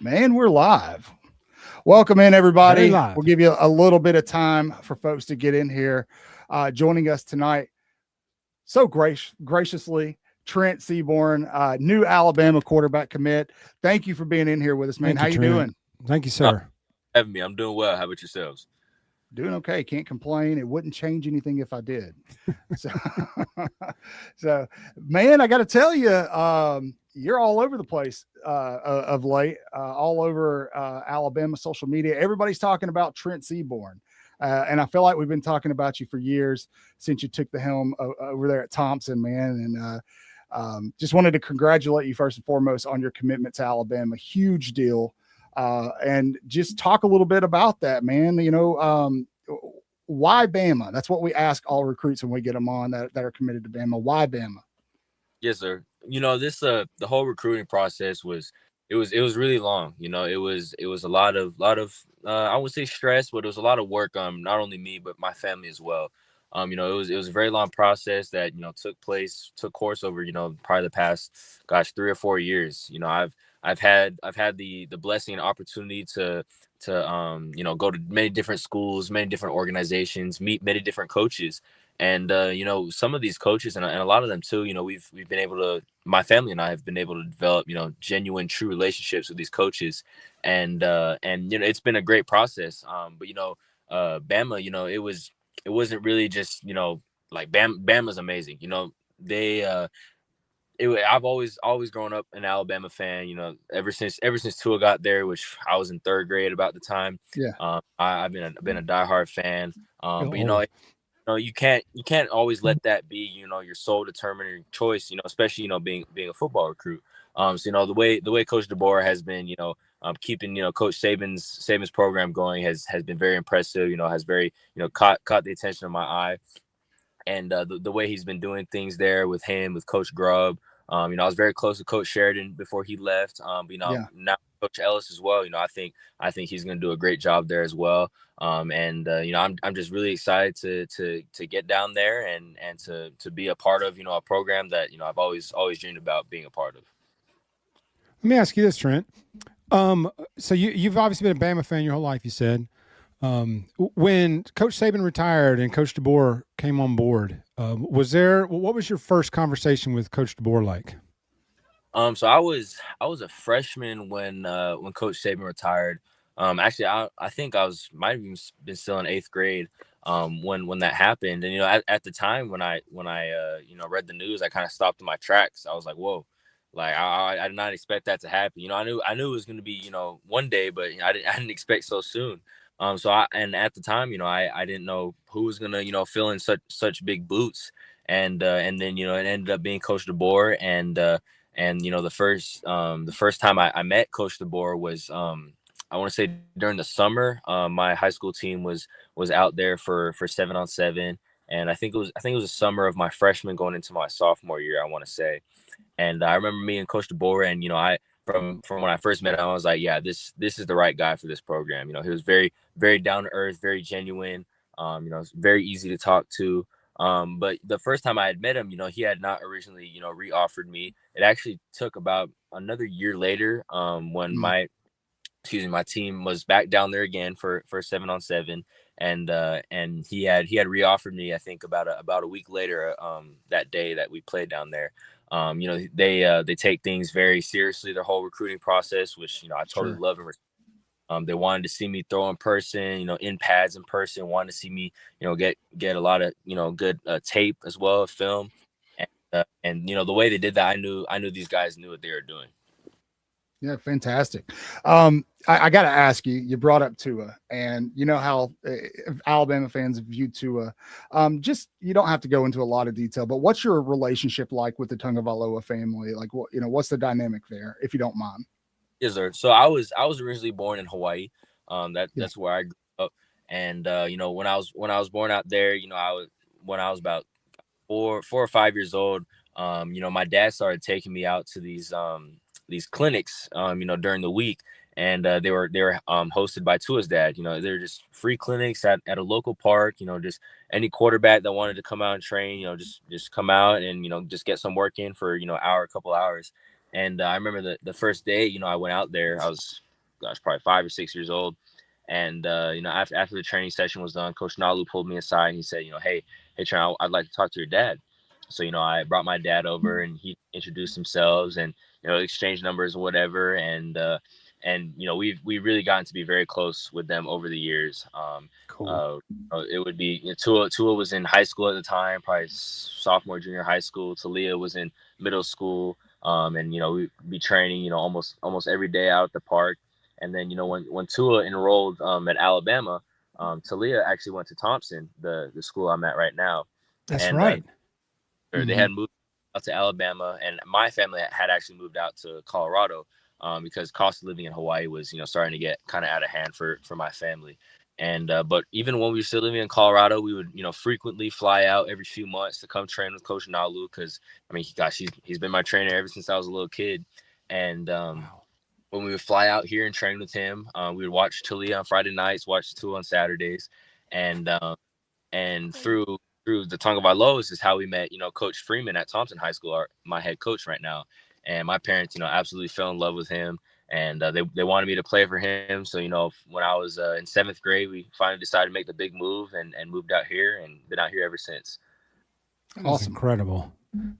Man, we're live. Welcome in, Very everybody. live. We'll give you a little bit of time for folks to get in here. Joining us tonight, so graciously, Trent Seaborn, new Alabama quarterback commit. Thank you for being in here with us, man. Thank How you, you Trent. doing? Thank you, Oh, sir. having me. I'm doing well. How about yourselves? Doing okay. Can't complain. It wouldn't change anything if I did. So, so man, I got to tell you, you're all over the place of late, all over Alabama social media. Everybody's talking about Trent Seaborn. And I feel like we've been talking about you for years since you took the helm over there at Thompson, man. And just wanted to congratulate you first and foremost on your commitment to Alabama. Huge deal. And just talk a little bit about that, man. Why Bama? That's what we ask all recruits when we get them on that are committed to Bama. Why Bama? Yes, sir. This the whole recruiting process was really long. It was a lot of I would say stress, but it was a lot of work. Not only me but my family as well. It was a very long process that took course over probably the past 3 or 4 years. I've had the blessing and opportunity to go to many different schools, many different organizations, meet many different coaches. And some of these coaches and a lot of them too, we've been able to, my family and I have been able to develop genuine, true relationships with these coaches. And it's been a great process. But Bama, it wasn't really just like Bama's amazing. They I've always grown up an Alabama fan. Ever since Tua got there, which I was in third grade about the time. Yeah, I've been a diehard fan. But Oh, you can't always let that be your sole determining choice. Especially being a football recruit. So the way Coach DeBoer has been keeping Coach Saban's program going has been very impressive. Has very caught the attention of my eye. And the way he's been doing things there with him, with Coach Grubb. I was very close to Coach Sheridan before he left. yeah. Now Coach Ellis as well. I think he's going to do a great job there as well. And I'm just really excited to get down there and to be a part of a program that I've always dreamed about being a part of. let me ask you this, Trent. So you've obviously been a Bama fan your whole life. You said when Coach Saban retired and Coach DeBoer came on board, what was your first conversation with Coach DeBoer like? So I was a freshman when Coach Saban retired. Actually, I think I might have even been still in eighth grade when that happened. And at the time when I read the news, I kind of stopped in my tracks. I was like, whoa, like I did not expect that to happen. I knew it was going to be one day, but I didn't expect so soon. And at the time, I didn't know who was gonna fill in such big boots. And then it ended up being Coach DeBoer. And the first time I met Coach DeBoer was I want to say during the summer. My high school team was out there for 7-on-7, and I think it was the summer of my freshman going into my sophomore year, I want to say. And I remember me and Coach DeBoer, and I from when I first met him, I was like, yeah, this is the right guy for this program. He was very very down to earth, very genuine. Very easy to talk to. But the first time I had met him, he had not originally re-offered me. It actually took about another year later, when Mm. my team was back down there again for 7-on-7. And he had re-offered me, I think about a week later, that day that we played down there. They take things very seriously, their whole recruiting process, which I totally Sure. love and respect. They wanted to see me throw in person, in pads in person, wanted to see me get a lot of good tape as well, film. And the way they did that, I knew these guys knew what they were doing. Yeah, fantastic. I got to ask you. You brought up Tua, and you know how Alabama fans view Tua. Just you don't have to go into a lot of detail, but what's your relationship like with the Tungavaloa family? Like, what's the dynamic there, if you don't mind? Yes, sir. So I was originally born in Hawaii. Yeah, That's where I grew up. And when I was born out there, when I was about 4 or 5 years old. My dad started taking me out to these clinics, during the week. And they were hosted by Tua's dad. They're just free clinics at a local park. Just any quarterback that wanted to come out and train, just come out and just get some work in for hour, a couple hours. And I remember the first day, I went out there. probably 5 or 6 years old. And after the training session was done, Coach Nalu pulled me aside and he said, hey Trent, I'd like to talk to your dad. So I brought my dad over and he introduced himself and exchanged numbers or whatever. And we've really gotten to be very close with them over the years. Cool. It would be Tua was in high school at the time, probably sophomore, junior high school. Talia was in middle school, and we'd be training almost every day out at the park. And then when Tua enrolled at Alabama, Talia actually went to Thompson, the school I'm at right now. That's and right. They had moved out to Alabama, and my family had actually moved out to Colorado because cost of living in Hawaii was starting to get kind of out of hand for my family. And but even when we were still living in Colorado, we would frequently fly out every few months to come train with Coach Nalu, because he's been my trainer ever since I was a little kid. And when we would fly out here and train with him, we would watch Talia on Friday nights, watch Tua on Saturdays, and through the Tonga Vailoas is how we met Coach Freeman at Thompson High School, my head coach right now. And my parents absolutely fell in love with him, and they wanted me to play for him. So when I was in 7th grade, we finally decided to make the big move and moved out here, and been out here ever since. Awesome. Incredible.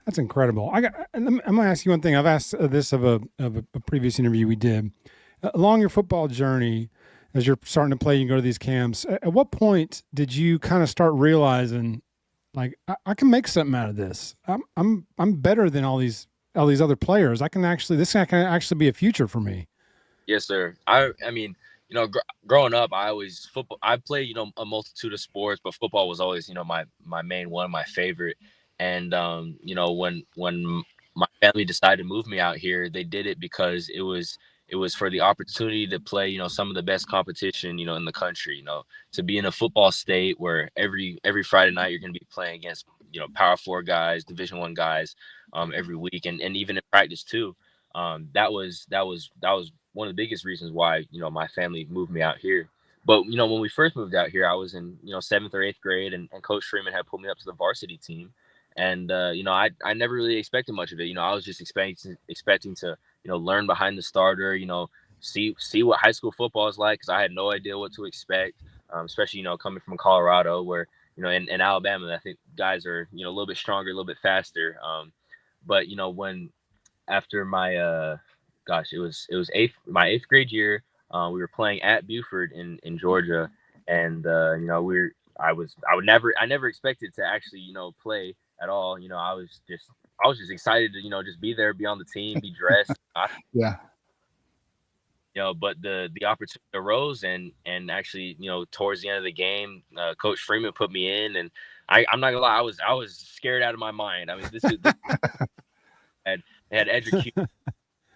That's incredible. I'm going to ask you one thing. I've asked this of a previous interview we did. Along your football journey, as you're starting to play, you go to these camps. At what point did you kind of start realizing, like, I can make something out of this? I'm better than all these other players. This can actually be a future for me. Yes, sir. I mean, growing up, I played a multitude of sports, but football was always my main one, my favorite. And when my family decided to move me out here, they did it because it was for the opportunity to play some of the best competition in the country, to be in a football state where every Friday night you're going to be playing against Power 4 guys, Division I guys every week, and even in practice too. That was one of the biggest reasons why my family moved me out here. But when we first moved out here, I was in 7th or 8th grade, and Coach Freeman had pulled me up to the varsity team. And I never really expected much of it. I was just expecting to learn behind the starter, see what high school football is like, because I had no idea what to expect, especially coming from Colorado, where in Alabama I think guys are a little bit stronger, a little bit faster. But when after my it was my 8th grade year, we were playing at Buford in Georgia, and I never expected to actually play at all. I was just excited to just be there, be on the team, be dressed. Yeah. But the opportunity arose, and actually towards the end of the game, Coach Freeman put me in, and I'm not gonna lie, I was scared out of my mind. I mean, this had Edric Hughes,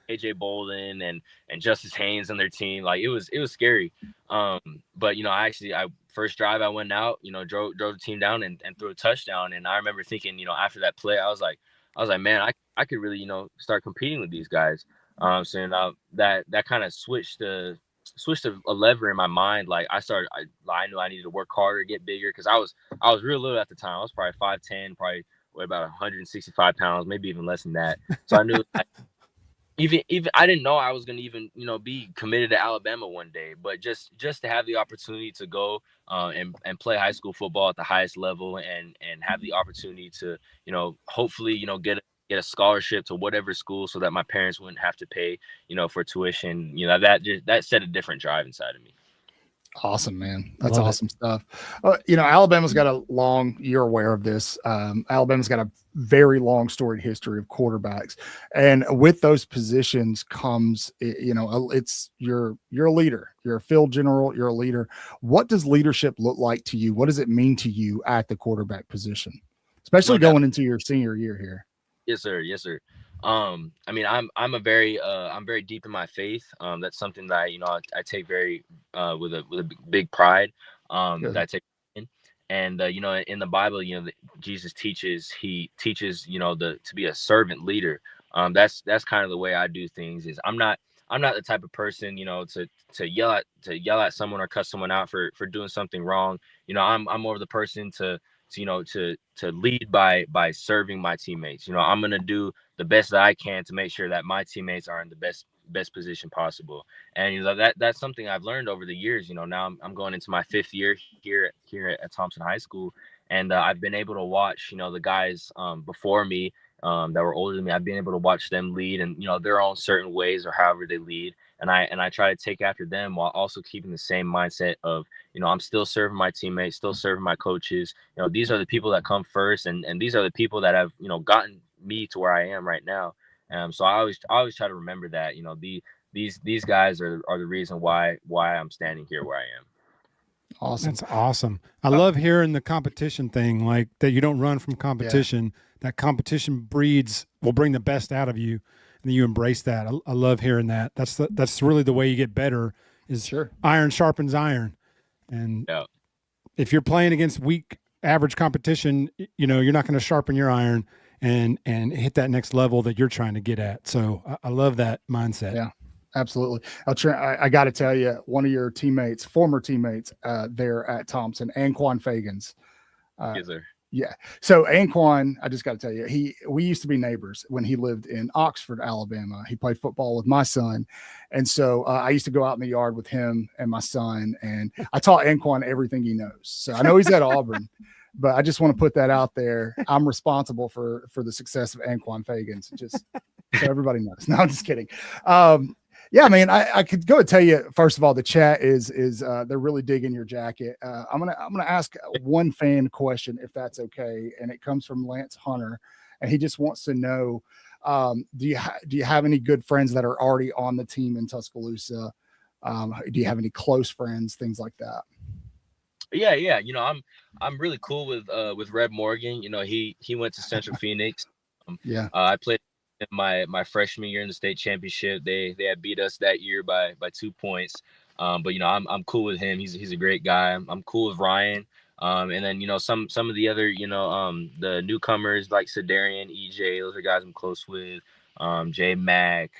AJ Bolden, and Justice Haynes on their team. Like, it was scary. But I first drive I went out, drove the team down and threw a touchdown. And I remember thinking, after that play, I was like, man, I could really, start competing with these guys. So that kind of switched a lever in my mind. Like, I knew I needed to work harder, get bigger, because I was real little at the time. I was probably 5'10", probably weighed about 165 pounds, maybe even less than that. So I knew even I didn't know I was going to even be committed to Alabama one day, but just to have the opportunity to go and play high school football at the highest level, and have the opportunity to hopefully get a scholarship to whatever school, so that my parents wouldn't have to pay for tuition. That set a different drive inside of me. Awesome, man. That's awesome stuff. Alabama's got a long, you're aware of this. Alabama's got a very long storied history of quarterbacks. And with those positions comes, it's you're a leader, you're a field general, you're a leader. What does leadership look like to you? What does it mean to you at the quarterback position, especially going into your senior year here? Yes, sir. Yes, sir. I mean, I'm very deep in my faith. That's something that I take very with a big pride. That I take in. And in the Bible, Jesus teaches to be a servant leader. That's kind of the way I do things. Is I'm not the type of person to yell at someone or cuss someone out for doing something wrong. I'm more of the person to lead by serving my teammates. I'm going to do the best that I can to make sure that my teammates are in the best position possible. And that's something I've learned over the years. Now I'm going into my 5th year here at Thompson High School, and I've been able to watch the guys before me that were older than me. I've been able to watch them lead, and their own certain ways or however they lead, and I try to take after them while also keeping the same mindset of I'm still serving my teammates, still serving my coaches. These are the people that come first, and these are the people that have gotten me to where I am right now. So I always try to remember that these guys are the reason why I'm standing here where I am. Awesome. That's awesome. I love hearing the competition thing, like that you don't run from competition. Yeah. That competition will bring the best out of you, and you embrace that. I love hearing that. That's really the way you get better. Is sure. Iron sharpens iron, and if you're playing against weak, average competition, you're not going to sharpen your iron and hit that next level that you're trying to get at. So I love that mindset. Yeah. Absolutely. I got to tell you, one of your former teammates there at Thompson, Anquan Fagans. Yes, sir. Yeah. So Anquan, I just got to tell you, we used to be neighbors when he lived in Oxford, Alabama. He played football with my son. And so I used to go out in the yard with him and my son, and I taught Anquan everything he knows. So I know he's at Auburn, but I just want to put that out there. I'm responsible for the success of Anquan Fagans, just so everybody knows. No, I'm just kidding. Yeah, man, I could go and tell you, first of all, the chat is they're really digging your jacket. I'm gonna ask one fan question, if that's okay, and it comes from Lance Hunter, and he just wants to know, do you have any good friends that are already on the team in Tuscaloosa? Do you have any close friends, things like that? Yeah. I'm really cool with Reb Morgan. He went to Central Phoenix. I played in my freshman year in the state championship. They had beat us that year by 2 points. But I'm cool with him. He's a great guy. I'm cool with Ryan. And then some of the other the newcomers like Sedarian, EJ. Those are guys I'm close with. J Mac.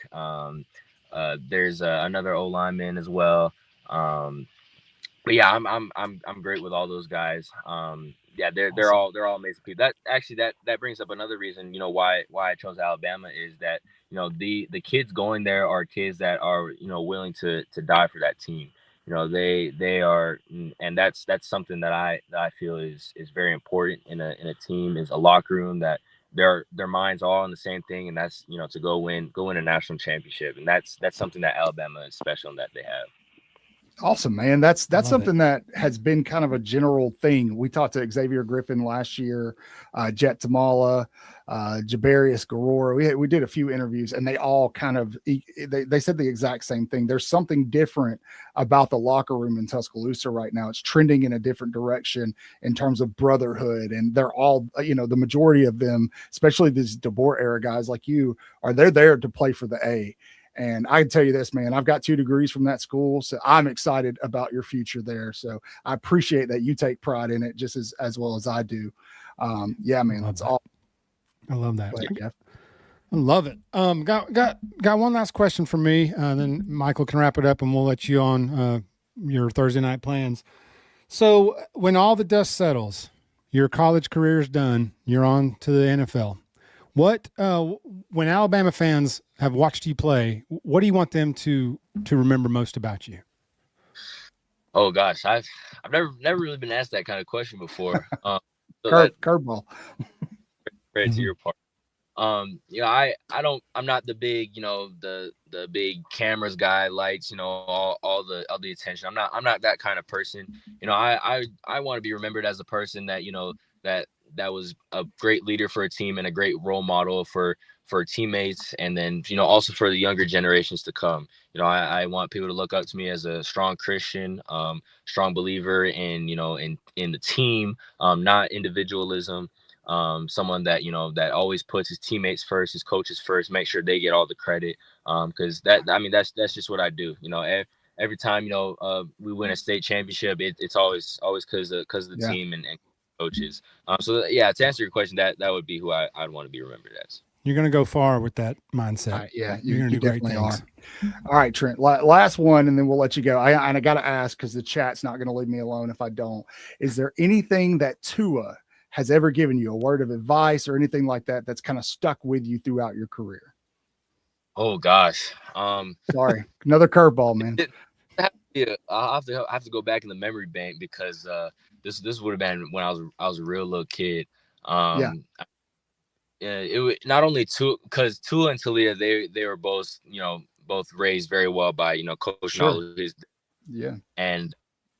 There's another O lineman as well. But yeah, I'm great with all those guys. Yeah, they're all amazing people. That brings up another reason, why I chose Alabama is that, the kids going there are kids that are, willing to die for that team. They are, and that's something that I feel is very important in a team, is a locker room that their minds all on the same thing, and that's to go win a national championship, and that's something that Alabama is special in that they have. Awesome, man. That's something that has been kind of a general thing. We talked to Xavier Griffin last year, Jet Tamala, Jabarius Garora. We did a few interviews, and they all kind of they said the exact same thing. There's something different about the locker room in Tuscaloosa right now. It's trending in a different direction in terms of brotherhood, and they're all, the majority of them, especially these DeBoer era guys like you, they're there to play for the A. And I can tell you this, man, I've got 2 degrees from that school, so I'm excited about your future there. So I appreciate that you take pride in it just as well as I do. Yeah, man, that's all. I love that. Yeah. I love it. Got one last question for me. Then Michael can wrap it up, and we'll let you on your Thursday night plans. So when all the dust settles, your college career is done, you're on to the NFL. When Alabama fans have watched you play, what do you want them to remember most about you? Oh gosh, I've never really been asked that kind of question before. Curveball. Right to your part. I'm not the big, the big cameras guy, lights, all the attention. I'm not that kind of person. I want to be remembered as a person that, that was a great leader for a team and a great role model for teammates, and then also for the younger generations to come. I want people to look up to me as a strong Christian, strong believer in in the team, not individualism. Someone that that always puts his teammates first, his coaches first, make sure they get all the credit, because that's just what I do. Every time we win a state championship, it's always because of the team and coaches. So yeah, to answer your question, that would be who I'd want to be remembered as. You're going to go far with that mindset. Yeah, you're going to do great things. All right, Trent, last one, and then we'll let you go. I got to ask, because the chat's not going to leave me alone if I don't. Is there anything that Tua has ever given you, a word of advice or anything like that, that's kind of stuck with you throughout your career? Oh gosh. Sorry, another curveball, man. Yeah, I have to go back in the memory bank because this would have been when I was a real little kid. Yeah. It was not only because Tua and Talia, they were both both raised very well by Coach Sure. Nalu, Yeah. and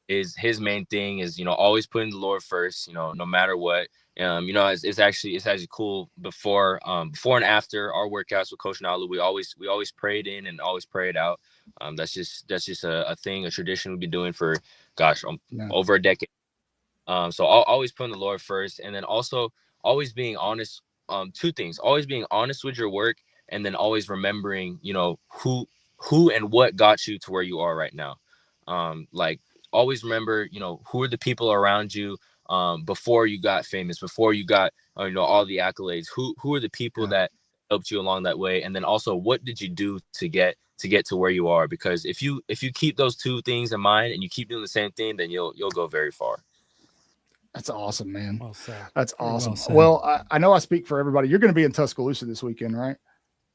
his main thing is always putting the Lord first, no matter what. It's actually cool before and after our workouts with Coach Nalu, we always prayed in and always prayed out. That's just a thing, a tradition we've been doing for over a decade. So always putting the Lord first, and then also always being honest. Two things: always being honest with your work, and then always remembering, who and what got you to where you are right now. Like always remember, who are the people around you before you got famous, before you got all the accolades. Who are the people that helped you along that way, and then also what did you do to get to where you are? Because if you keep those two things in mind and you keep doing the same thing, then you'll go very far. That's awesome, man. Well said. That's awesome. Well, I know I speak for everybody. You're going to be in Tuscaloosa this weekend, right?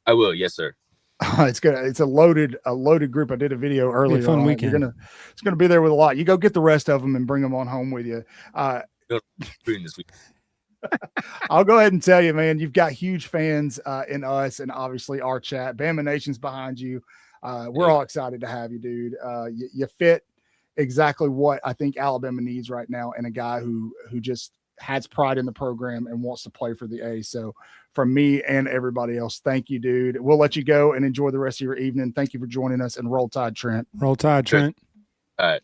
I will. Yes, sir. It's a loaded group. I did a video earlier. Fun weekend. It's gonna be there with a lot. You go get the rest of them and bring them on home with you. This week. I'll go ahead and tell you, man, you've got huge fans in us and obviously our chat. Bama Nation's behind you. We're all excited to have you, dude. You fit exactly what I think Alabama needs right now, and a guy who just has pride in the program and wants to play for the A. So from me and everybody else, thank you, dude. We'll let you go and enjoy the rest of your evening. Thank you for joining us, and roll tide, Trent. Roll tide, Trent. All right.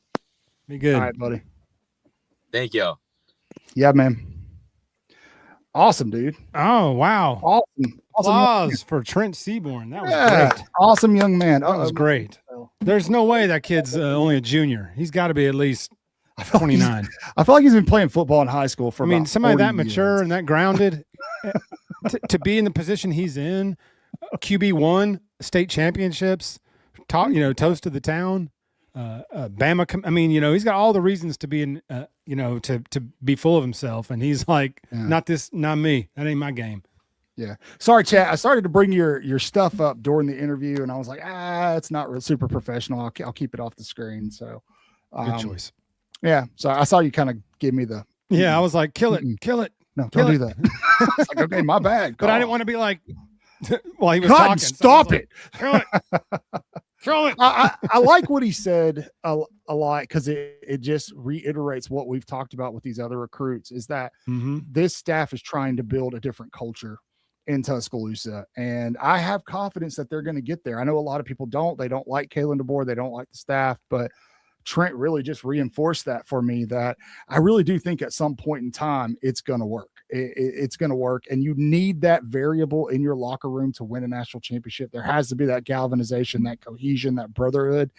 Be good. All right, buddy. Thank you. Yeah, man. Awesome, dude. Oh, wow. Awesome. Applause for Trent Seaborn. That was great. Awesome young man. That was great. There's no way that kid's only a junior. He's got to be at least 29. I feel like he's been playing football in high school for somebody that years. mature and that grounded to be in the position he's in, QB1, state championships, toast of the town, Bama. He's got all the reasons to be in, to be full of himself. And he's like, not me. That ain't my game. Yeah. Sorry, chat. I started to bring your stuff up during the interview, and I was like, it's not real super professional. I'll keep it off the screen. So, good choice. Yeah. So I saw you kind of give me the. Yeah, I was like, kill it. No, don't do that. I was like, okay, my bad. But I didn't want to be like, while he was God, talking. Stop it. Kill it. Kill it. I like what he said a lot, because it just reiterates what we've talked about with these other recruits, is that this staff is trying to build a different culture in Tuscaloosa. And I have confidence that they're going to get there. I know a lot of people don't. They don't like Kalen DeBoer. They don't like the staff, but Trent really just reinforced that for me, that I really do think at some point in time, it's going to work. It's going to work. And you need that variable in your locker room to win a national championship. There has to be that galvanization, that cohesion, that brotherhood.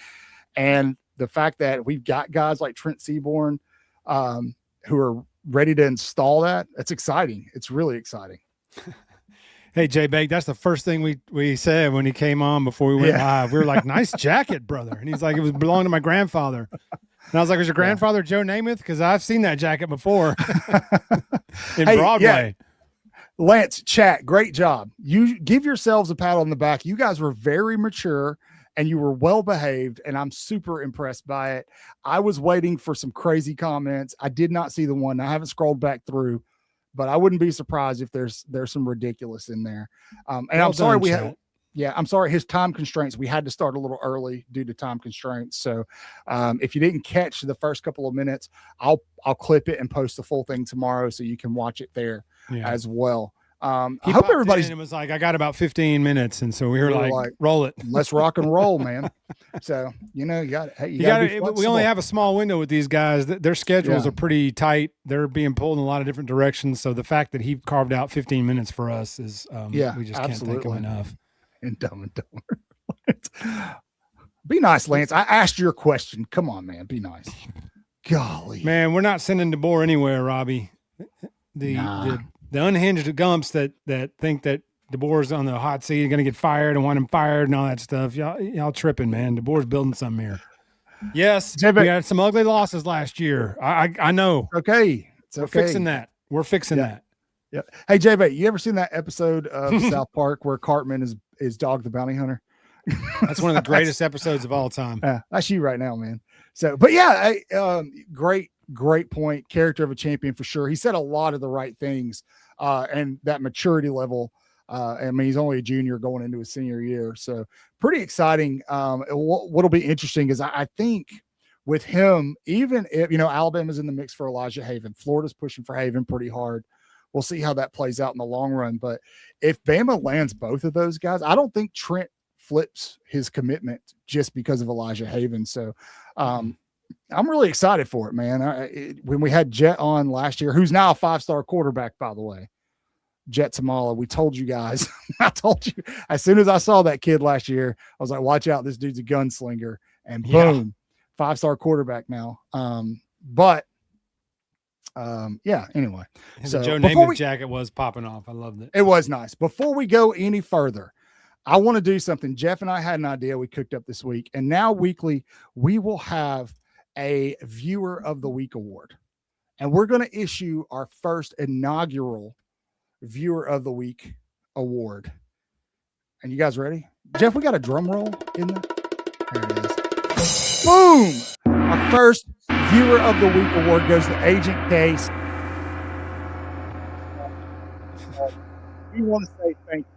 And the fact that we've got guys like Trent Seaborn who are ready to install that, it's exciting. It's really exciting. Hey, Jay Bake, that's the first thing we said when he came on before we went live. We were like, nice jacket, brother. And he's like, it belonged to my grandfather. And I was like, was your grandfather Joe Namath? Because I've seen that jacket before in Broadway. Yeah. Lance, chat, great job. You give yourselves a pat on the back. You guys were very mature and you were well behaved, and I'm super impressed by it. I was waiting for some crazy comments. I did not see the one. I haven't scrolled back through, but I wouldn't be surprised if there's some ridiculous in there. And well, I'm sorry I'm sorry, his time constraints. We had to start a little early due to time constraints. So if you didn't catch the first couple of minutes, I'll clip it and post the full thing tomorrow so you can watch it there as well. I hope everybody's. It was like, I got about 15 minutes, and so we were like, roll it. Let's rock and roll, man. So you got it. We only have a small window with these guys. Their schedules are pretty tight. They're being pulled in a lot of different directions. So the fact that he carved out 15 minutes for us is, we just can't thank him enough. And Dumb and Dumber. Be nice, Lance. I asked your question. Come on, man. Be nice. Golly, man, we're not sending DeBoer anywhere, Robbie. The unhinged gumps that think that DeBoer's on the hot seat, going to get fired and want him fired and all that stuff. Y'all tripping, man. DeBoer's building something here. Yes, we had some ugly losses last year. I know. Okay. We're fixing that. We're fixing that. Yeah. Hey, JB, you ever seen that episode of South Park where Cartman is Dog the Bounty Hunter? That's one of the greatest episodes of all time. That's you right now, man. So, but yeah, great point. Character of a champion for sure. He said a lot of the right things, and that maturity level. I mean, he's only a junior going into his senior year, so pretty exciting. What'll be interesting is I think with him, even if Alabama's in the mix for Elijah Haven, Florida's pushing for Haven pretty hard. We'll see how that plays out in the long run. But if Bama lands both of those guys, I don't think Trent flips his commitment just because of Elijah Haven. So I'm really excited for it, man. When we had Jet on last year, who's now a 5-star quarterback, by the way, Jet Tamala, we told you guys, I told you as soon as I saw that kid last year, I was like, watch out, this dude's a gunslinger, and boom, 5-star quarterback now. Anyway. So Joe Namath jacket was popping off. I loved it. It was nice. Before we go any further, I want to do something. Jeff and I had an idea we cooked up this week, and now weekly we will have a Viewer of the Week award, and we're going to issue our first inaugural Viewer of the Week award. And you guys ready? Jeff, we got a drum roll in there. There it is. Boom! Our first Viewer of the Week award goes to Agent Case. We want to say thank you.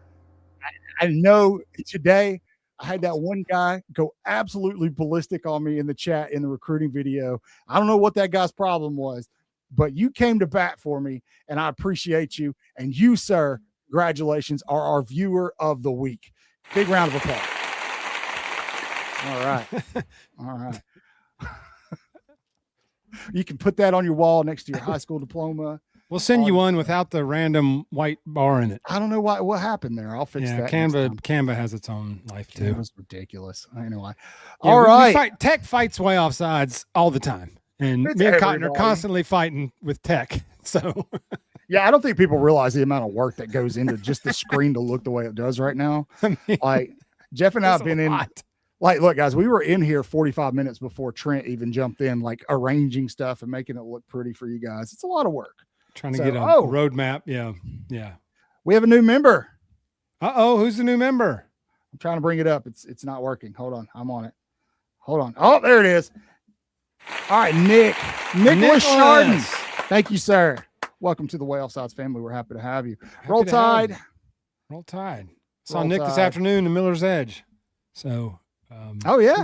I know today I had that one guy go absolutely ballistic on me in the chat in the recruiting video. I don't know what that guy's problem was, but you came to bat for me, and I appreciate you. And you, sir, congratulations, are our Viewer of the Week. Big round of applause. All right. All right. You can put that on your wall next to your high school diploma. We'll send you one without the random white bar in it. I don't know what happened there. I'll fix that. Canva has its own life too. It was ridiculous. I know why. All right. Tech fights way offsides all the time. And me and Cotton are constantly fighting with Tech. So yeah, I don't think people realize the amount of work that goes into just the screen to look the way it does right now. I mean, like Jeff and I have been in. Like, look, guys, we were in here 45 minutes before Trent even jumped in, like arranging stuff and making it look pretty for you guys. It's a lot of work. Trying to get a roadmap. Yeah. Yeah. We have a new member. Uh-oh. Who's the new member? I'm trying to bring it up. It's not working. Hold on. I'm on it. Hold on. Oh, there it is. All right, Nicholas Chardon. Thank you, sir. Welcome to the Waaaay Offsides family. We're happy to have you. Roll Tide. Roll Tide. Saw Nick this afternoon in Miller's Edge. So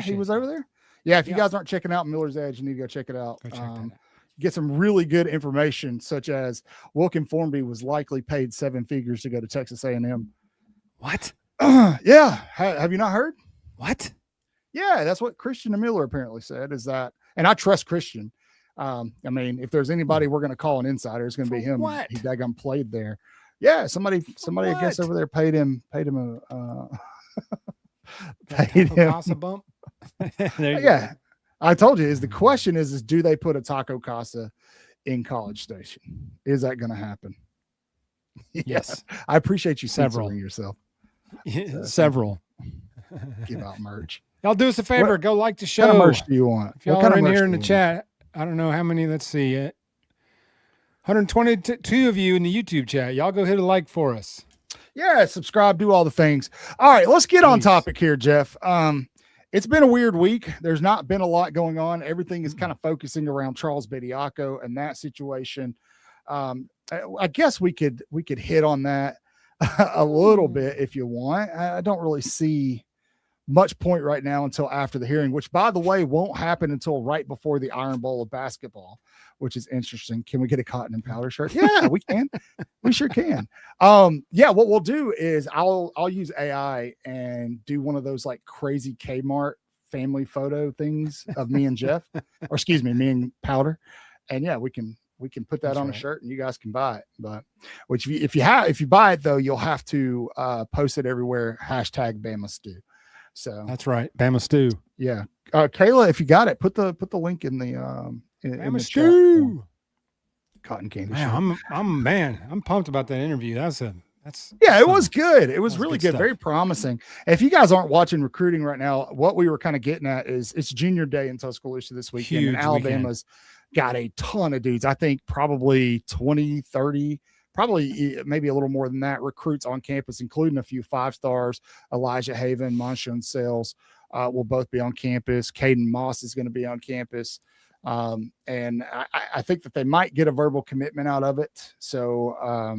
he was over there. Yeah, if you guys aren't checking out Miller's Edge, you need to go check it out. Go check that out. Get some really good information, such as Wilkin Formby was likely paid 7 figures to go to Texas A&M. What? Yeah. Have you not heard? What? Yeah, that's what Christian Miller apparently said, is that, and I trust Christian. I mean, if there's anybody we're going to call an insider, it's going to be him. What? He daggone played there. Yeah, somebody I guess over there paid him Casa bump. Yeah. I told you, the question is do they put a taco casa in College Station? Is that going to happen? Yes. I appreciate you censoring yourself. Several. Give out merch. Y'all do us a favor. Go like the show. What kind of merch do you want? If y'all are in here in the chat, I don't know how many. Let's see it. 122 of you in the YouTube chat. Y'all go hit a like for us. Yeah, subscribe, do all the things. All right, let's get on topic here, Jeff. It's been a weird week. There's not been a lot going on. Everything is kind of focusing around Charles Bediako and that situation. I guess we could hit on that a little bit if you want. I don't really see much point right now until after the hearing, which, by the way, won't happen until right before the Iron Bowl of basketball, which is interesting. Can we get a cotton and powder shirt? Yeah, we can. We sure can. Yeah, what we'll do is I'll use AI and do one of those like crazy Kmart family photo things of me and Jeff, or excuse me, me and Powder. And yeah, we can put that on a shirt and you guys can buy it. But which if you buy it though, you'll have to post it everywhere. #Bama Stew. So that's right. Bama Stew. Yeah. Kayla, if you got it, put the link in the Bama Stew. Cotton candy. Man, I'm pumped about that interview. It was good. It was really good. Very promising. If you guys aren't watching recruiting right now, what we were kind of getting at is it's junior day in Tuscaloosa this weekend. And Alabama's got a ton of dudes. I think probably 20, 30 probably maybe a little more than that, recruits on campus, including a few 5-stars. Elijah Haven, Monshon Sales will both be on campus. Caden Moss is going to be on campus. And I think that they might get a verbal commitment out of it. So,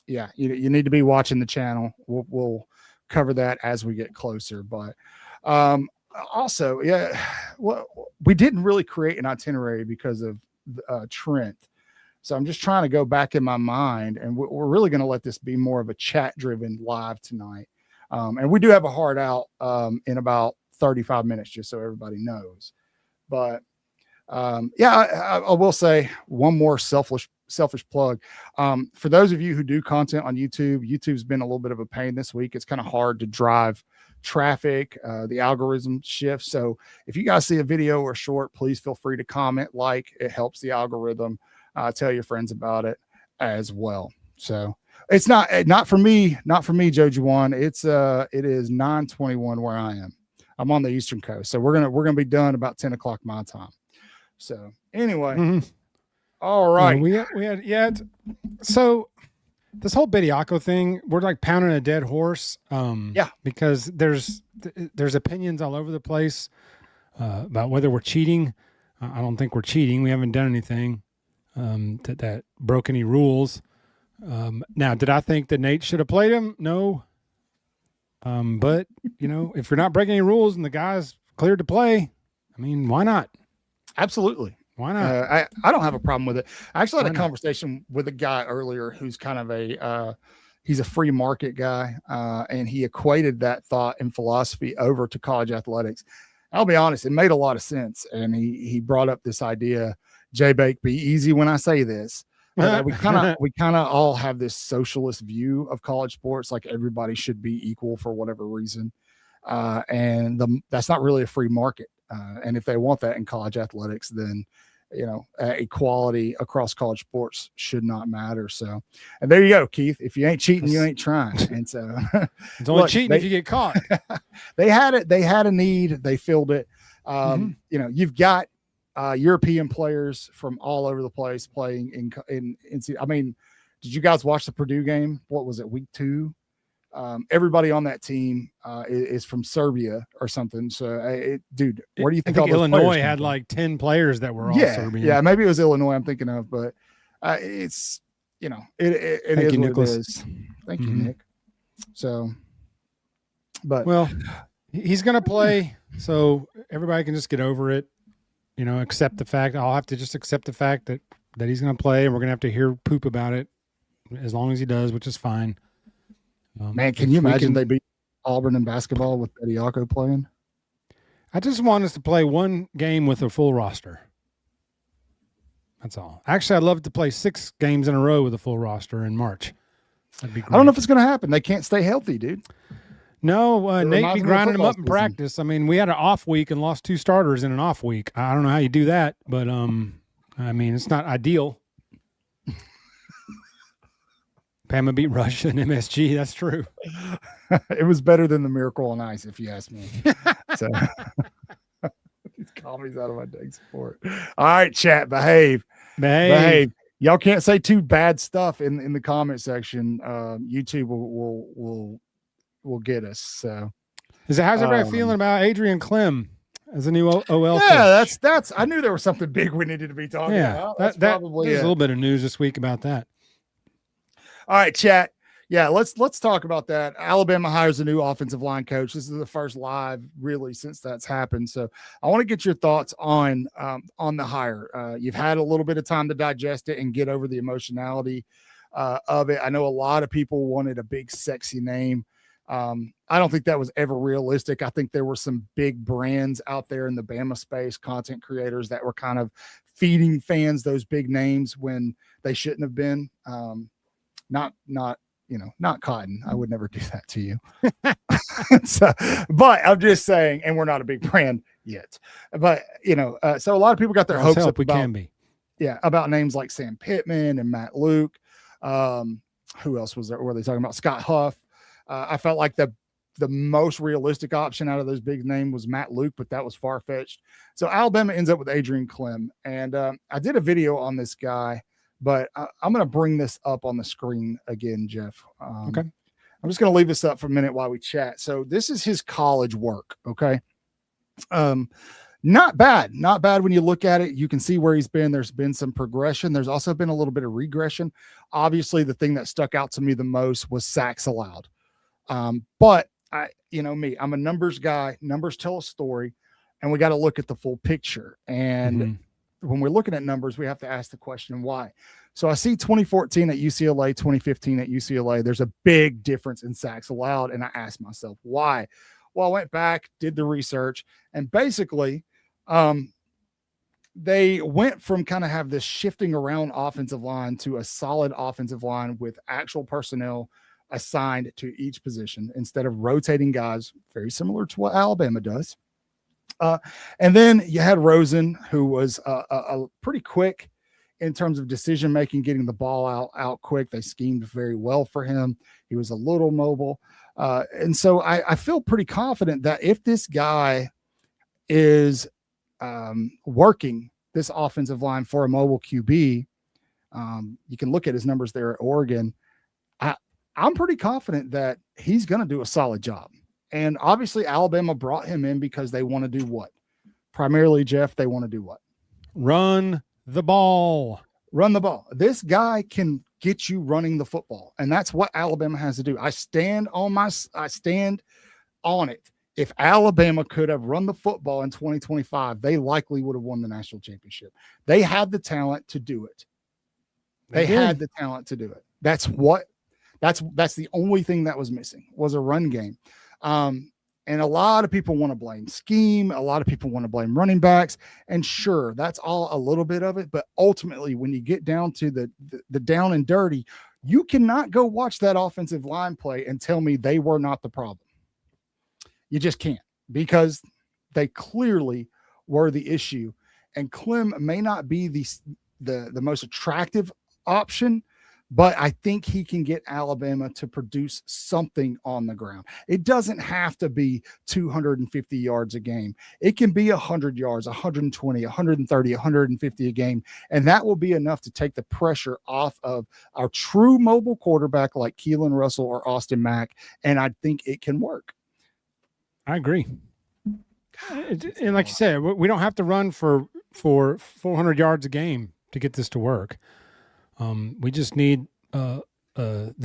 yeah, you need to be watching the channel. We'll cover that as we get closer. But also, yeah, well, we didn't really create an itinerary because of Trent. So I'm just trying to go back in my mind, and we're really going to let this be more of a chat-driven live tonight. And we do have a hard out in about 35 minutes, just so everybody knows. But yeah, I will say one more selfish plug. For those of you who do content on YouTube, YouTube's been a little bit of a pain this week. It's kind of hard to drive traffic. The algorithm shifts. So if you guys see a video or short, please feel free to comment, it helps the algorithm. Tell your friends about it as well. So it's not for me, Joe Juwan. It is 9:21 where I am. I'm on the Eastern Coast. So we're going to be done about 10 o'clock my time. So anyway, all right. So this whole Bediako thing, we're like pounding a dead horse. Yeah, because there's opinions all over the place about whether we're cheating. I don't think we're cheating. We haven't done anything that broke any rules. Now, did I think that Nate should have played him? No. But if you're not breaking any rules and the guy's cleared to play, I mean, why not? Absolutely. Why not? I don't have a problem with it. I actually had a conversation with a guy earlier who's kind of he's a free market guy, and he equated that thought and philosophy over to college athletics. I'll be honest, it made a lot of sense. And he brought up this idea, J-Bake, be easy when I say this. We kind of all have this socialist view of college sports, like everybody should be equal for whatever reason. And that's not really a free market. And if they want that in college athletics, then equality across college sports should not matter. So, and there you go, Keith. If you ain't cheating, you ain't trying. And so it's only cheating if you get caught. They had it. They had a need. They filled it. You've got European players from all over the place playing in. I mean, did you guys watch the Purdue game? What was it, week 2? Everybody on that team is from Serbia or something. So, dude, where do you think all those Illinois had like 10 players that were all Serbian? Yeah, maybe it was Illinois I'm thinking of, but it's it is what Nicholas. it is. Thank you, Nick. So, but he's gonna play, so everybody can just get over it. Accept the fact. I'll have to just accept the fact that he's gonna play, and we're gonna have to hear poop about it as long as he does, which is fine. Man, can you imagine they beat Auburn in basketball with Bediako playing? I just want us to play one game with a full roster. That's all. Actually, I'd love to play 6 games in a row with a full roster in March. That'd be great. I don't know if it's going to happen. They can't stay healthy, dude. No, Nate be grinding them up in practice. I mean, we had an off week and lost 2 starters in an off week. I don't know how you do that, but I mean, it's not ideal. Pama beat Russia and MSG. That's true. It was better than the Miracle on Ice, if you ask me. So these comedies out of my dang support. All right, chat. Behave. Y'all can't say too bad stuff in the comment section. YouTube will get us. So, how's everybody feeling about Adrian Clem as a new OL coach? That's. I knew there was something big we needed to be talking about. That's probably there's a little bit of news this week about that. All right, chat. Yeah, let's talk about that. Alabama hires a new offensive line coach. This is the first live really since that's happened. So I want to get your thoughts on the hire. You've had a little bit of time to digest it and get over the emotionality of it. I know a lot of people wanted a big, sexy name. I don't think that was ever realistic. I think there were some big brands out there in the Bama space, content creators that were kind of feeding fans those big names when they shouldn't have been. Not Cotton. I would never do that to you. So, but I'm just saying, and we're not a big brand yet. But so a lot of people got their hopes up. We can be. Yeah, about names like Sam Pittman and Matt Luke. Who else was there? Were they talking about? Scott Huff. I felt like the most realistic option out of those big names was Matt Luke, but that was far-fetched. So Alabama ends up with Adrian Clem. And I did a video on this guy but I'm going to bring this up on the screen again, Jeff. Okay. I'm just going to leave this up for a minute while we chat. So this is his college work. Okay. Not bad when you look at it. You can see where he's been. There's been some progression. There's also been a little bit of regression. Obviously, the thing that stuck out to me the most was sacks allowed. But I'm a numbers guy. Numbers tell a story, and we got to look at the full picture. And when we're looking at numbers, we have to ask the question, why? So I see 2014 at UCLA, 2015 at UCLA. There's a big difference in sacks allowed. And I asked myself, why? Well, I went back, did the research, and basically they went from kind of have this shifting around offensive line to a solid offensive line with actual personnel assigned to each position instead of rotating guys, very similar to what Alabama does. And then you had Rosen, who was a pretty quick in terms of decision making, getting the ball out quick. They schemed very well for him. He was a little mobile. And so I feel pretty confident that if this guy is working this offensive line for a mobile QB, you can look at his numbers there at Oregon. I'm pretty confident that he's going to do a solid job. And obviously Alabama brought him in because they want to do what? Primarily, Jeff, they want to do what? Run the ball. Run the ball. This guy can get you running the football. And that's what Alabama has to do. I stand on it. If Alabama could have run the football in 2025, they likely would have won the national championship. They had the talent to do it. They had the talent to do it. That's the only thing that was missing was a run game. And a lot of people want to blame scheme. A lot of people want to blame running backs. And sure, that's all a little bit of it. But ultimately, when you get down to the down and dirty, you cannot go watch that offensive line play and tell me they were not the problem. You just can't, because they clearly were the issue. And Clem may not be the most attractive option, but I think he can get Alabama to produce something on the ground. It doesn't have to be 250 yards a game. It can be 100 yards, 120, 130, 150 a game. And that will be enough to take the pressure off of our true mobile quarterback like Keelan Russell or Austin Mack. And I think it can work. I agree. And like you said, we don't have to run for 400 yards a game to get this to work. We just need the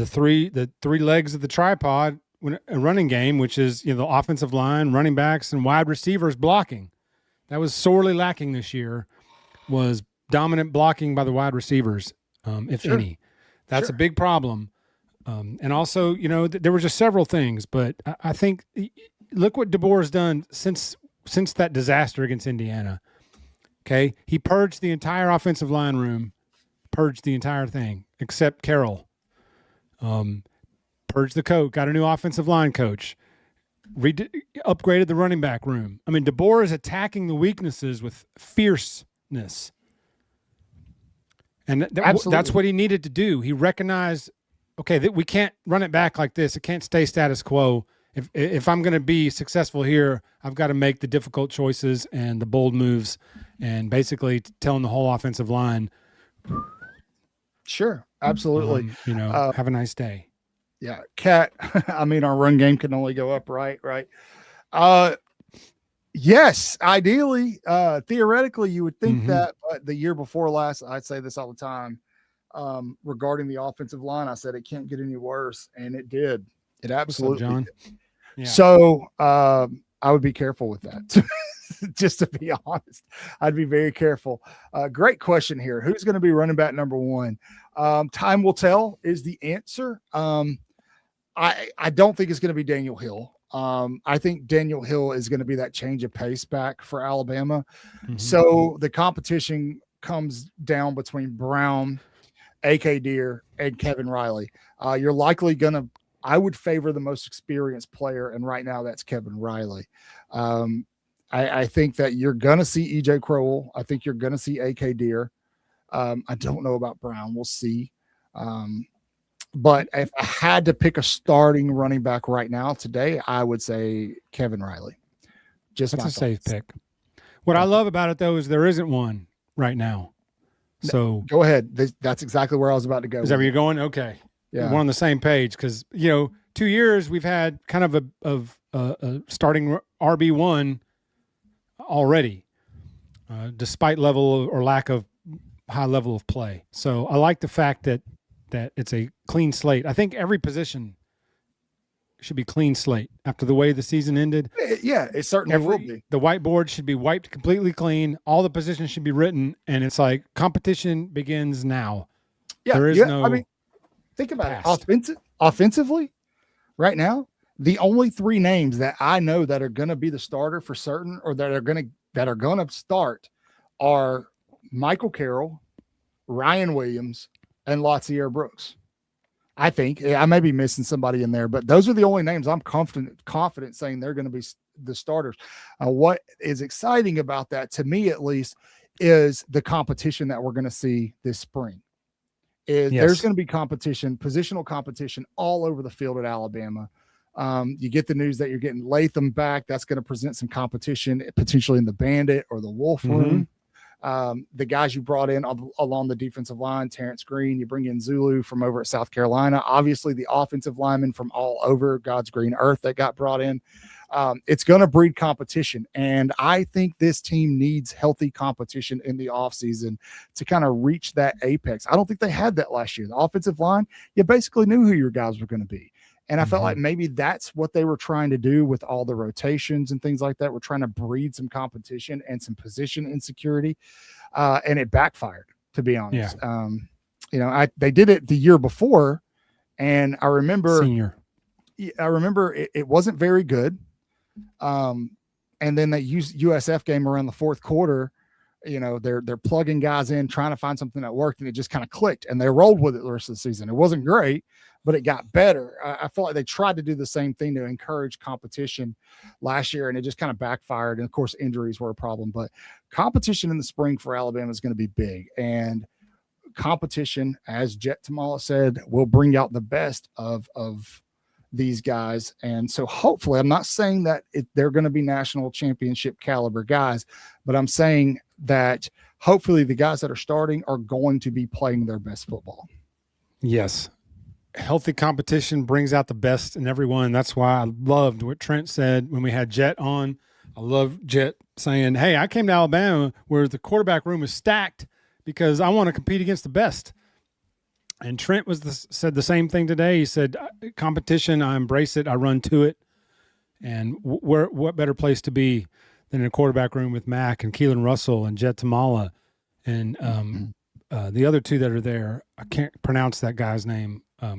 three legs of the tripod when a running game, which is the offensive line, running backs, and wide receivers blocking. That was sorely lacking this year. Was dominant blocking by the wide receivers, if any. That's a big problem. And also, there were just several things, but I think look what DeBoer has done since that disaster against Indiana. Okay, he purged the entire offensive line room. Purged the entire thing except Carroll. Purged the coach, got a new offensive line coach, upgraded the running back room. I mean, DeBoer is attacking the weaknesses with fierceness. And that's what he needed to do. He recognized, okay, that we can't run it back like this. It can't stay status quo. If I'm going to be successful here, I've got to make the difficult choices and the bold moves and basically telling the whole offensive line, sure, absolutely. Have a nice day. Yeah, Cat. I mean, our run game can only go up, right? Yes, ideally, theoretically, you would think that. But the year before last, I'd say this all the time regarding the offensive line. I said it can't get any worse, and it did. It absolutely John? did. Yeah. So I would be careful with that. Just to be honest, I'd be very careful. Great question here. Who's going to be running back number one? Time will tell is the answer. I don't think it's going to be Daniel Hill. I think Daniel Hill is going to be that change of pace back for Alabama. So the competition comes down between Brown, A.K. Deere, and Kevin Riley. You're likely going to, I would favor the most experienced player, and right now that's Kevin Riley. I think that you're going to see E.J. Crowell. I think you're going to see A.K. Deere. I don't know about Brown. We'll see. But if I had to pick a starting running back right now today, I would say Kevin Riley. That's a safe pick. What I love about it, though, is there isn't one right now. So go ahead. That's exactly where I was about to go. Is that where you're going? Okay. Yeah. We're on the same page because, 2 years we've had kind of a starting RB1 already, despite level or lack of high level of play. So I like the fact that it's a clean slate. I think every position should be clean slate after the way the season ended. Yeah, it certainly will be. The whiteboard should be wiped completely clean. All the positions should be written, and it's like competition begins now. Yeah, there is no. I mean, think about it. Offensively, right now, the only 3 names that I know that are going to be the starter for certain, or that are going to start, are Michael Carroll, Ryan Williams, and Latsier Brooks. I think I may be missing somebody in there, but those are the only names I'm confident saying they're going to be the starters. What is exciting about that, to me at least, is the competition that we're going to see this spring. There's going to be competition, positional competition all over the field at Alabama. You get the news that you're getting Latham back. That's going to present some competition potentially in the Bandit or the Wolf room. The guys you brought in along the defensive line, Terrence Green, you bring in Zulu from over at South Carolina, obviously the offensive linemen from all over God's green earth that got brought in. It's going to breed competition. And I think this team needs healthy competition in the offseason to kind of reach that apex. I don't think they had that last year. The offensive line, you basically knew who your guys were going to be. And I felt like maybe that's what they were trying to do with all the rotations and things like that. We're trying to breed some competition and some position insecurity. And it backfired, to be honest. Yeah. They did it the year before. And I remember it wasn't very good. And then that USF game around the fourth quarter, they're plugging guys in, trying to find something that worked, and it just kind of clicked, and they rolled with it the rest of the season. It wasn't great, but it got better. I felt like they tried to do the same thing to encourage competition last year, and it just kind of backfired. And of course, injuries were a problem, but competition in the spring for Alabama is going to be big. And competition, as Jet Tamala said, will bring out the best of these guys. And so hopefully, I'm not saying that they're going to be national championship caliber guys, but I'm saying that hopefully the guys that are starting are going to be playing their best football. Yes. Healthy competition brings out the best in everyone. That's why I loved what Trent said when we had Jet on. I love Jet saying, hey, I came to Alabama where the quarterback room is stacked because I want to compete against the best. And Trent said the same thing today. He said, competition, I embrace it. I run to it. And what better place to be than in a quarterback room with Mac and Keelan Russell and Jet Tamala and the other 2 that are there. I can't pronounce that guy's name. I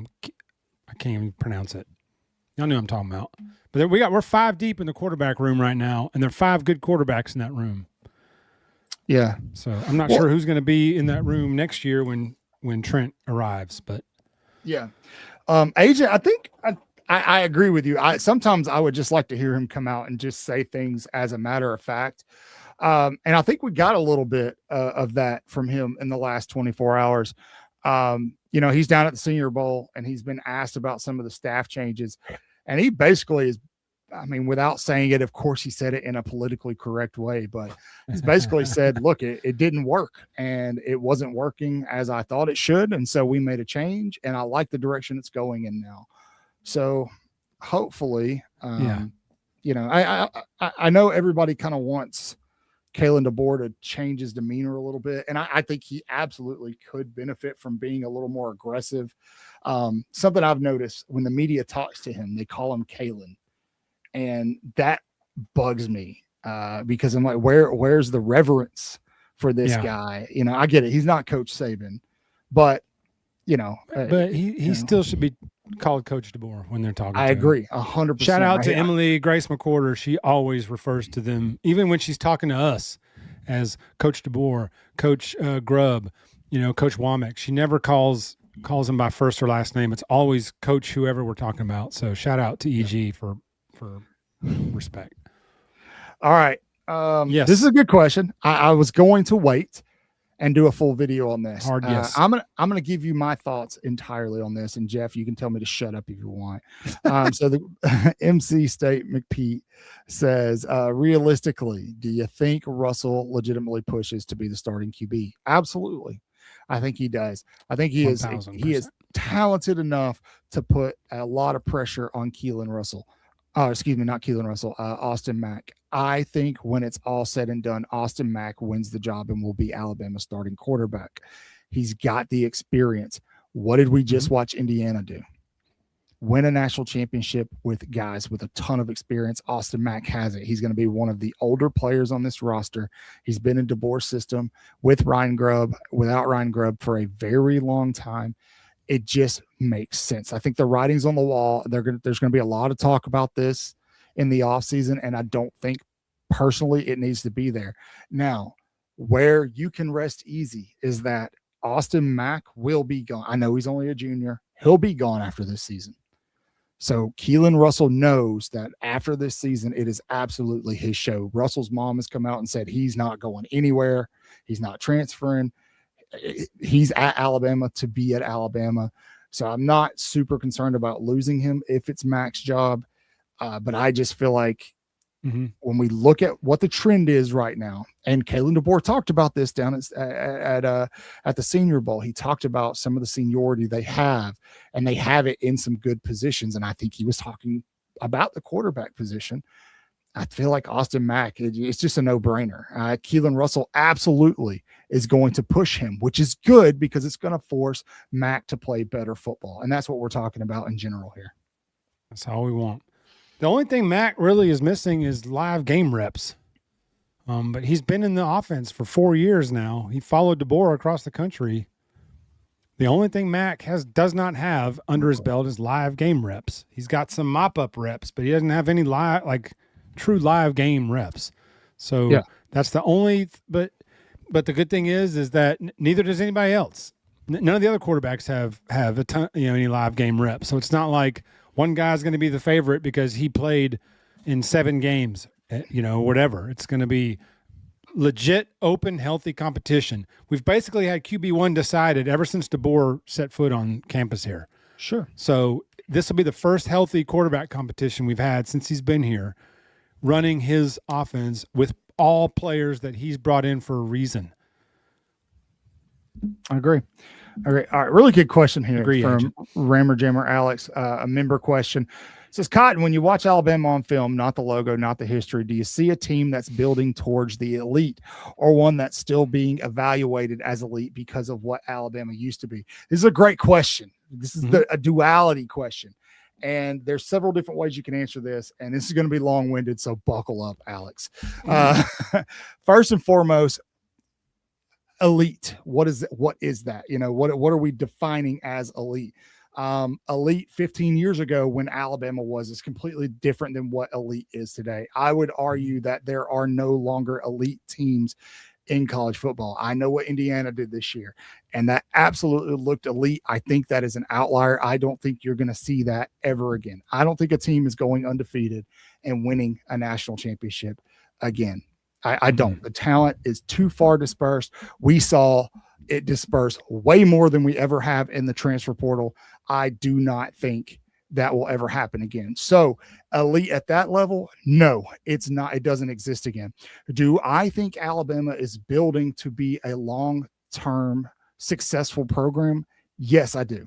can't even pronounce it. Y'all know what I'm talking about. But we're 5 deep in the quarterback room right now, and there are 5 good quarterbacks in that room. Yeah. So I'm not sure who's going to be in that room next year when Trent arrives, but yeah. AJ, I think I agree with you. Sometimes I would just like to hear him come out and just say things as a matter of fact. And I think we got a little bit of that from him in the last 24 hours. He's down at the Senior Bowl and he's been asked about some of the staff changes, and he basically is, without saying it, of course he said it in a politically correct way, but he's basically said, look, it didn't work and it wasn't working as I thought it should. And so we made a change and I like the direction it's going in now. So hopefully, I know everybody kind of wants Kalen DeBoer to change his demeanor a little bit. And I think he absolutely could benefit from being a little more aggressive. Something I've noticed when the media talks to him, they call him Kalen. And that bugs me because I'm like, where's the reverence for this guy? I get it. He's not Coach Saban, but he still should be called Coach DeBoer when they're talking. I agree 100%. Shout out to Emily Grace McWhorter. She always refers to them, even when she's talking to us, as Coach DeBoer, Coach Grubb, Coach Womack. She never calls him by first or last name. It's always Coach whoever we're talking about. So shout out to EG for respect. All right. Yes. This is a good question. I was going to wait and do a full video on this. Hard yes. I'm gonna give you my thoughts entirely on this, and Jeff, you can tell me to shut up if you want. So the MC State McPete says, realistically, do you think Russell legitimately pushes to be the starting QB? Absolutely. I think he does. I think he is 1000%. talented enough to put a lot of pressure on Keelan Russell. Excuse me, not Keelan Russell, Austin Mack. I think when it's all said and done, Austin Mack wins the job and will be Alabama's starting quarterback. He's got the experience. What did we just watch Indiana do? Win a national championship with guys with a ton of experience. Austin Mack has it. He's going to be one of the older players on this roster. He's been in DeBoer's system with Ryan Grubb, without Ryan Grubb for a very long time. It just makes sense. I think the writing's on the wall. There's going to be a lot of talk about this in the offseason, and I don't think personally it needs to be there. Now, where you can rest easy is that Austin Mack will be gone. I know he's only a junior. He'll be gone after this season. So Keelan Russell knows that after this season, it is absolutely his show. Russell's mom has come out and said he's not going anywhere. He's not transferring. He's at Alabama to be at Alabama. So I'm not super concerned about losing him if it's Mack's job. But I just feel like when we look at what the trend is right now, and Kalen DeBoer talked about this down at the Senior Bowl. He talked about some of the seniority they have, and they have it in some good positions. And I think he was talking about the quarterback position. I feel like Austin Mack, it's just a no-brainer. Keelan Russell absolutely is going to push him, which is good because it's going to force Mack to play better football. And that's what we're talking about in general here. That's all we want. The only thing Mack really is missing is live game reps. But he's been in the offense for 4 years now. He followed DeBoer across the country. The only thing Mack does not have under his belt is live game reps. He's got some mop-up reps, but he doesn't have any true live game reps. So that's the only but the good thing is that neither does anybody else. None of the other quarterbacks have a ton, any live game reps. So it's not like one guy's going to be the favorite because he played in 7 games, whatever. It's going to be legit, open, healthy competition. We've basically had QB1 decided ever since DeBoer set foot on campus here. Sure. So this will be the first healthy quarterback competition we've had since he's been here, running his offense with all players that he's brought in for a reason. I agree. All right. Really good question here from Agent. Rammer Jammer Alex, a member question. It says, Cotton, when you watch Alabama on film, not the logo, not the history, do you see a team that's building towards the elite or one that's still being evaluated as elite because of what Alabama used to be? This is a great question. This is a duality question. And there's several different ways you can answer this. And this is going to be long-winded, so buckle up, Alex. First and foremost, elite. What is that? What are we defining as elite? Elite 15 years ago when Alabama was is completely different than what elite is today. I would argue that there are no longer elite teams in college football. I know what Indiana did this year, and that absolutely looked elite. I think that is an outlier. I don't think you're going to see that ever again. I don't think a team is going undefeated and winning a national championship again. I don't. The talent is too far dispersed. We saw it disperse way more than we ever have in the transfer portal. I do not think that will ever happen again. So elite at that level, no, it's not. It doesn't exist again. Do I think Alabama is building to be a long-term successful program? Yes, I do.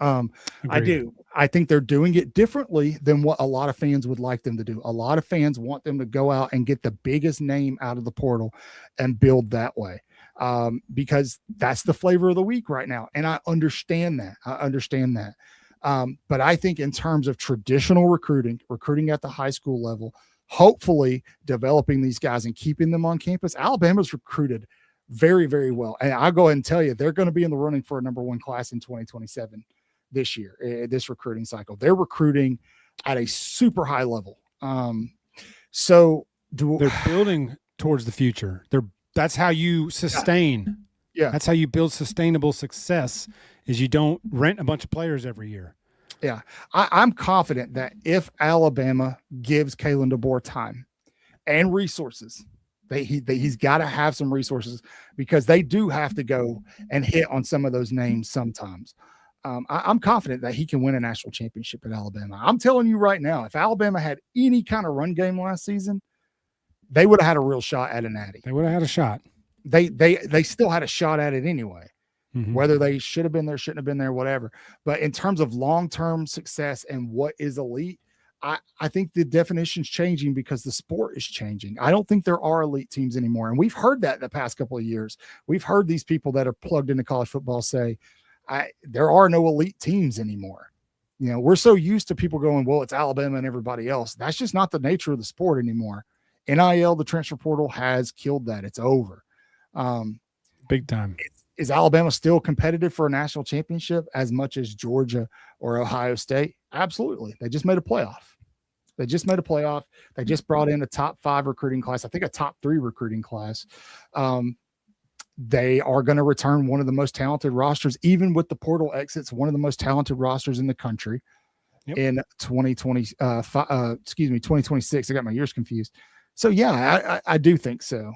I do. I think they're doing it differently than what a lot of fans would like them to do. A lot of fans want them to go out and get the biggest name out of the portal and build that way. Because that's the flavor of the week right now. And I understand that. But I think in terms of traditional recruiting at the high school level, hopefully developing these guys and keeping them on campus, Alabama's recruited very, very well. And I'll go ahead and tell you, they're going to be in the running for a number 1 class in 2027 this year, this recruiting cycle. They're recruiting at a super high level. They're building towards the future. That's how you sustain. Yeah. That's how you build sustainable success is you don't rent a bunch of players every year. Yeah. I'm confident that if Alabama gives Kalen DeBoer time and resources, he's got to have some resources because they do have to go and hit on some of those names sometimes. I'm confident that he can win a national championship at Alabama. I'm telling you right now, if Alabama had any kind of run game last season, they would have had a real shot at a natty. They would have had a shot. they still had a shot at it anyway. Mhm. Whether they should have been there, shouldn't have been there, whatever. But in terms of long-term success and what is elite, I think the definition's changing because the sport is changing. I don't think there are elite teams anymore. And we've heard that the past couple of years. We've heard these people that are plugged into college football say, there are no elite teams anymore. You know, we're so used to people going, well, it's Alabama and everybody else. That's just not the nature of the sport anymore. NIL, the transfer portal, has killed that. It's over. Big time. Is Alabama still competitive for a national championship as much as Georgia or Ohio State? Absolutely. They just made a playoff. They just brought in a top 5 recruiting class. I think a top 3 recruiting class. They are going to return one of the most talented rosters, even with the portal exits, one of the most talented rosters in the country in 2026. I got my years confused. So, yeah, I do think so.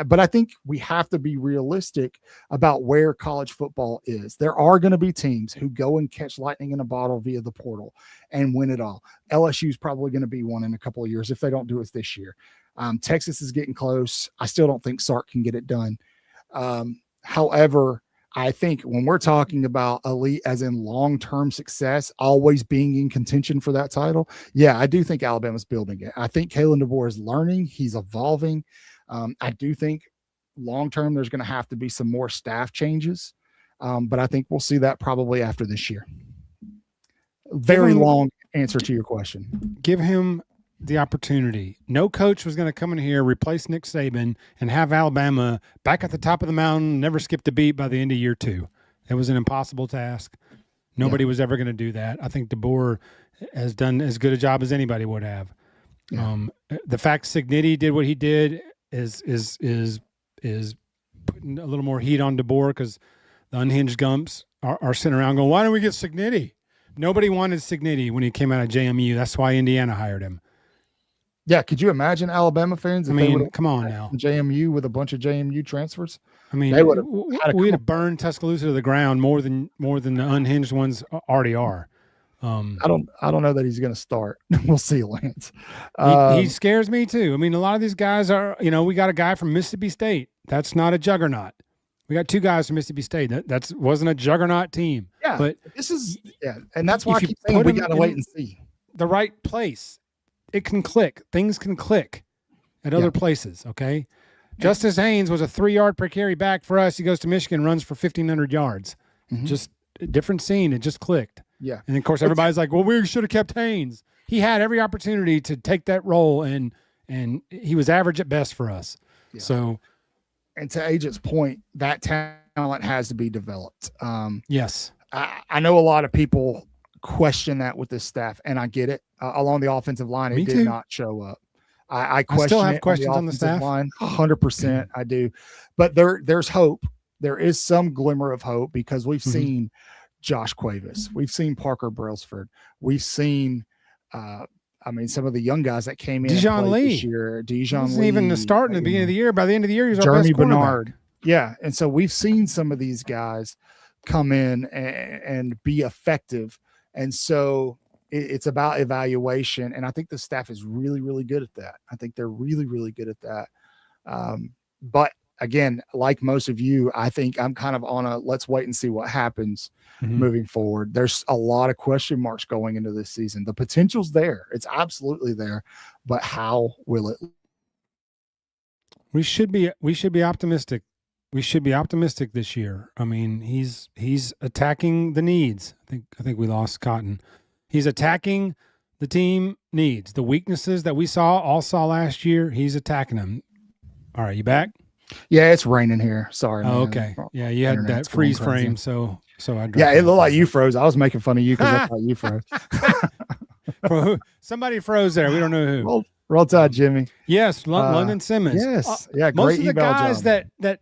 But I think we have to be realistic about where college football is. There are going to be teams who go and catch lightning in a bottle via the portal and win it all. LSU is probably going to be one in a couple of years if they don't do it this year. Texas is getting close. I still don't think Sark can get it done. However, I think when we're talking about elite as in long-term success, always being in contention for that title, yeah, I do think Alabama's building it. I think Kalen DeBoer is learning. He's evolving. I do think long-term there's going to have to be some more staff changes, but I think we'll see that probably after this year. Very long answer to your question. Give him the opportunity. No coach was going to come in here, replace Nick Saban, and have Alabama back at the top of the mountain, never skipped a beat by the end of year 2. It was an impossible task. Nobody was ever going to do that. I think DeBoer has done as good a job as anybody would have. Yeah. The fact Cignetti did what he did is putting a little more heat on DeBoer because the unhinged gumps are sitting around going, why don't we get Cignetti? Nobody wanted Cignetti when he came out of JMU. That's why Indiana hired him. Yeah, could you imagine Alabama fans? I mean, come on now. JMU with a bunch of JMU transfers. I mean, we'd have burned Tuscaloosa to the ground more than the unhinged ones already are. I don't know that he's going to start. We'll see, Lance. He scares me too. I mean, a lot of these guys are. You know, we got a guy from Mississippi State. That's not a juggernaut. We got 2 guys from Mississippi State. That wasn't a juggernaut team. Yeah, but this is and that's why I keep saying we got to wait and see the right place. It can click. Things can click at other places, okay? Justice Haynes was a 3-yard per carry back for us. He goes to Michigan, runs for 1,500 yards. Mm-hmm. Just a different scene. It just clicked. Yeah. And, of course, everybody's like, well, we should have kept Haynes. He had every opportunity to take that role, and he was average at best for us. Yeah. So, and to Agent's point, that talent has to be developed. Yes. I know a lot of people question that with this staff, and I get it. Along the offensive line, it did not show up. I still have questions on the staff line, 100%. I do, but there's hope. There is some glimmer of hope because we've seen Josh Cuevas, we've seen Parker Brailsford, we've seen, some of the young guys that came in Dijon Lee this year. Dijon wasn't Lee, even the start in the beginning of the year. By the end of the year, he was our Jeremy best cornerback. Bernard. Yeah, and so we've seen some of these guys come in and be effective. And so it's about evaluation. And I think the staff is really, really good at that. I think they're really, really good at that. But again, like most of you, I think I'm kind of on a let's wait and see what happens moving forward. There's a lot of question marks going into this season. The potential's there. It's absolutely there. But how will it? We should be optimistic. We should be optimistic this year. I mean, he's attacking the needs. I think we lost Cotton. He's attacking the team needs. The weaknesses that we all saw last year, he's attacking them. All right, you back? Yeah, it's raining here. Sorry. Oh, okay. Yeah, you had that freeze frame, so I yeah, it looked like you froze. I was making fun of you because I thought you froze. Somebody froze there. We don't know who. Roll Tide, Jimmy. Yes, London Simmons. Yes, yeah. Most great of the guys job. that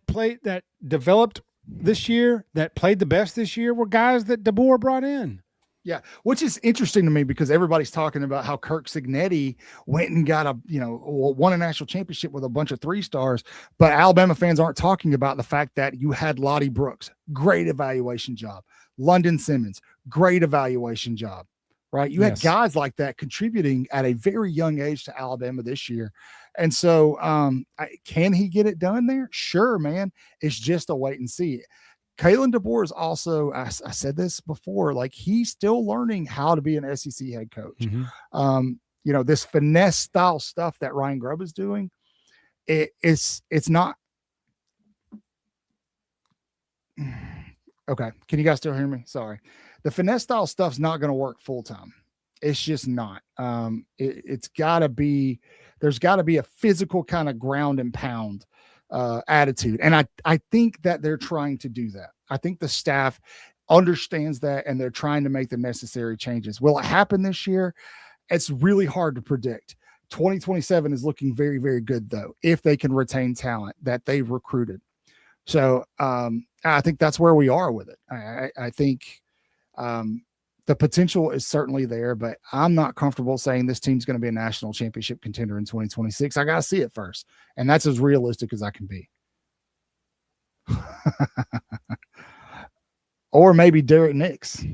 developed this year, that played the best this year, were guys that DeBoer brought in. Yeah, which is interesting to me because everybody's talking about how Kirk Cignetti went and got won a national championship with a bunch of 3-stars, but Alabama fans aren't talking about the fact that you had Lottie Brooks, great evaluation job. London Simmons, great evaluation job. Right. You had guys like that contributing at a very young age to Alabama this year. And so, can he get it done there? Sure, man. It's just a wait and see. Kalen DeBoer is also, I said this before, like he's still learning how to be an SEC head coach. This finesse style stuff that Ryan Grubb is doing, it's not. Okay. Can you guys still hear me? Sorry. The finesse style stuff's not going to work full time. It's just not. It's got to be, there's got to be a physical kind of ground and pound attitude. And I think that they're trying to do that. I think the staff understands that and they're trying to make the necessary changes. Will it happen this year? It's really hard to predict. 2027 is looking very, very good though, if they can retain talent that they've recruited. So I think that's where we are with it. I think the potential is certainly there, but I'm not comfortable saying this team's going to be a national championship contender in 2026. I got to see it first. And that's as realistic as I can be. Or maybe Derek Nix.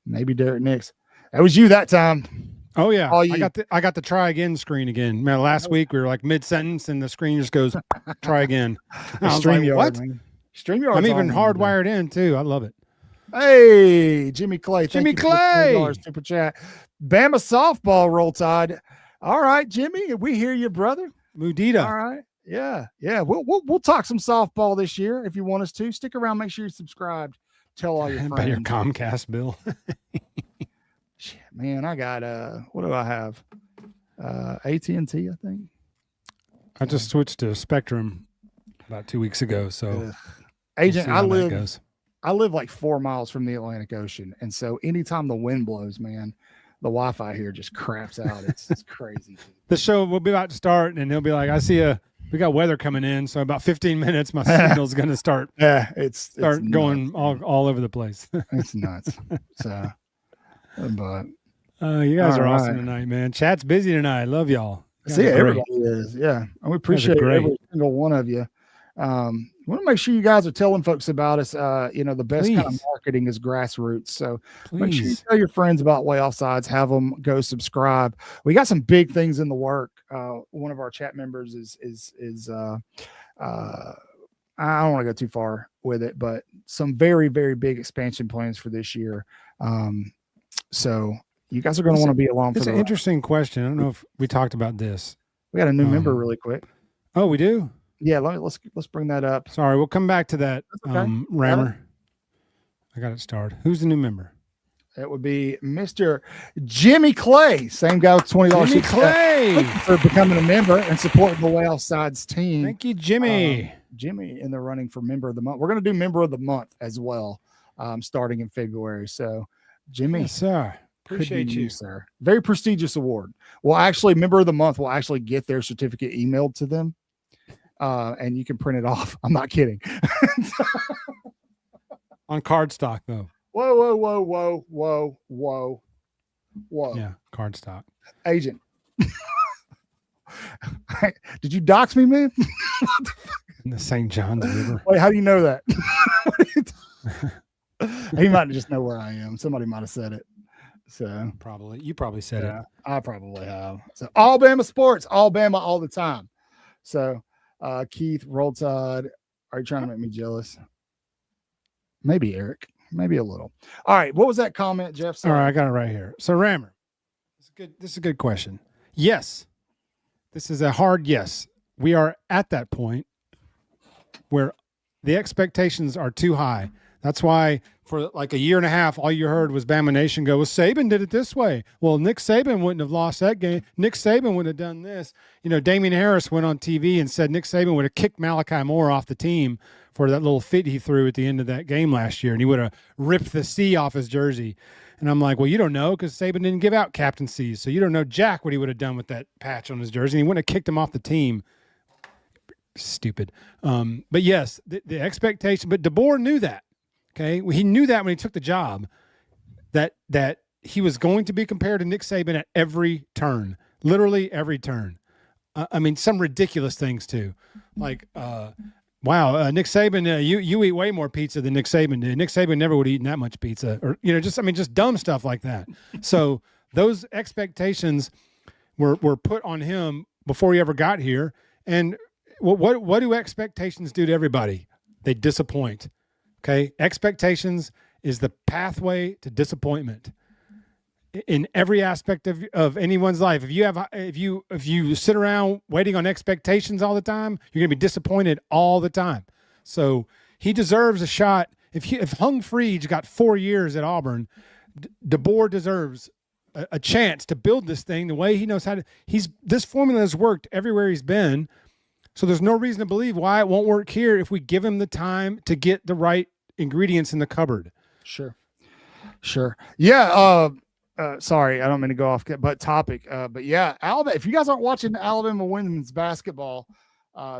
Maybe Derek Nix. That was you that time. Oh yeah, I got the try again screen again. Man, last week we were like mid sentence and the screen just goes try again. StreamYard, what? StreamYard. I'm even hardwired in too. I love it. Hey, Jimmy Clay. Jimmy Clay. Super chat. Bama softball, Roll Tide. All right, Jimmy, we hear you, brother. Mudita. All right. Yeah. We'll talk some softball this year if you want us to. Stick around. Make sure you're subscribed. Tell all your friends. By your Comcast bill. Shit, man, I got what do I have? AT&T, I think. I just switched to Spectrum about 2 weeks ago. So Agent, I live like 4 miles from the Atlantic Ocean. And so anytime the wind blows, man, the Wi-Fi here just craps out. It's crazy. The show will be about to start and he'll be like, we got weather coming in. So about 15 minutes, my signal's going to start. Yeah. It's going all over the place. It's nuts. So, but you guys are awesome tonight, man. Chat's busy tonight. Love y'all. See, everybody is. Yeah. And we appreciate every single one of you. We want to make sure you guys are telling folks about us. The best kind of marketing is grassroots. So make sure you tell your friends about Waaaay Offsides, have them go subscribe. We got some big things in the work. One of our chat members is I don't want to go too far with it, but some very, very big expansion plans for this year. So you guys are going to want to be along for It's an interesting question. I don't know if we talked about this. We got a new member really quick. Oh, we do? Yeah, let's bring that up. Sorry, we'll come back to that. Okay. Rammer. I got it started. Who's the new member? That would be Mr. Jimmy Clay. Same guy with $20. Jimmy Clay for becoming a member and supporting the Waaaay Offsides team. Thank you, Jimmy. Jimmy in the running for member of the month. We're going to do member of the month as well, starting in February. So, Jimmy, yes, sir. Appreciate you, sir. Very prestigious award. Well, actually, member of the month will actually get their certificate emailed to them. And you can print it off. I'm not kidding. On cardstock, though. Whoa. Yeah, cardstock. Agent. Did you dox me, man? In the St. John's River. Wait, how do you know that? He might just know where I am. Somebody might have said it. So probably. You probably said it. I probably have. So Alabama sports, Alabama all the time. So Keith, Roll Tide, are you trying to make me jealous? Maybe Eric, maybe a little. All right, what was that comment, Jeff? All right, I got it right here. So Rammer, this is a good question. Yes, this is a hard yes. We are at that point where the expectations are too high. That's why for like a year and a half, all you heard was Bama Nation go, well, Saban did it this way. Well, Nick Saban wouldn't have lost that game. Nick Saban would have done this. Damian Harris went on TV and said Nick Saban would have kicked Malachi Moore off the team for that little fit he threw at the end of that game last year, and he would have ripped the C off his jersey. And I'm like, well, you don't know because Saban didn't give out captaincies, so you don't know jack what he would have done with that patch on his jersey. And he wouldn't have kicked him off the team. Stupid. But yes, the expectation. But DeBoer knew that. Okay, he knew that when he took the job, that he was going to be compared to Nick Saban at every turn, literally every turn. I mean, some ridiculous things too, like, wow, Nick Saban, you eat way more pizza than Nick Saban did. Nick Saban never would have eaten that much pizza, or just dumb stuff like that. So those expectations were put on him before he ever got here. And what do expectations do to everybody? They disappoint. Okay. Expectations is the pathway to disappointment in every aspect of anyone's life. If you sit around waiting on expectations all the time, you're going to be disappointed all the time. So he deserves a shot. If Hung Freege got 4 years at Auburn, DeBoer deserves a chance to build this thing the way he knows how to. This formula has worked everywhere he's been. So there's no reason to believe why it won't work here if we give him the time to get the right ingredients in the cupboard. Sure. Yeah. Sorry, I don't mean to go off, but topic. But yeah, Alabama. If you guys aren't watching Alabama women's basketball,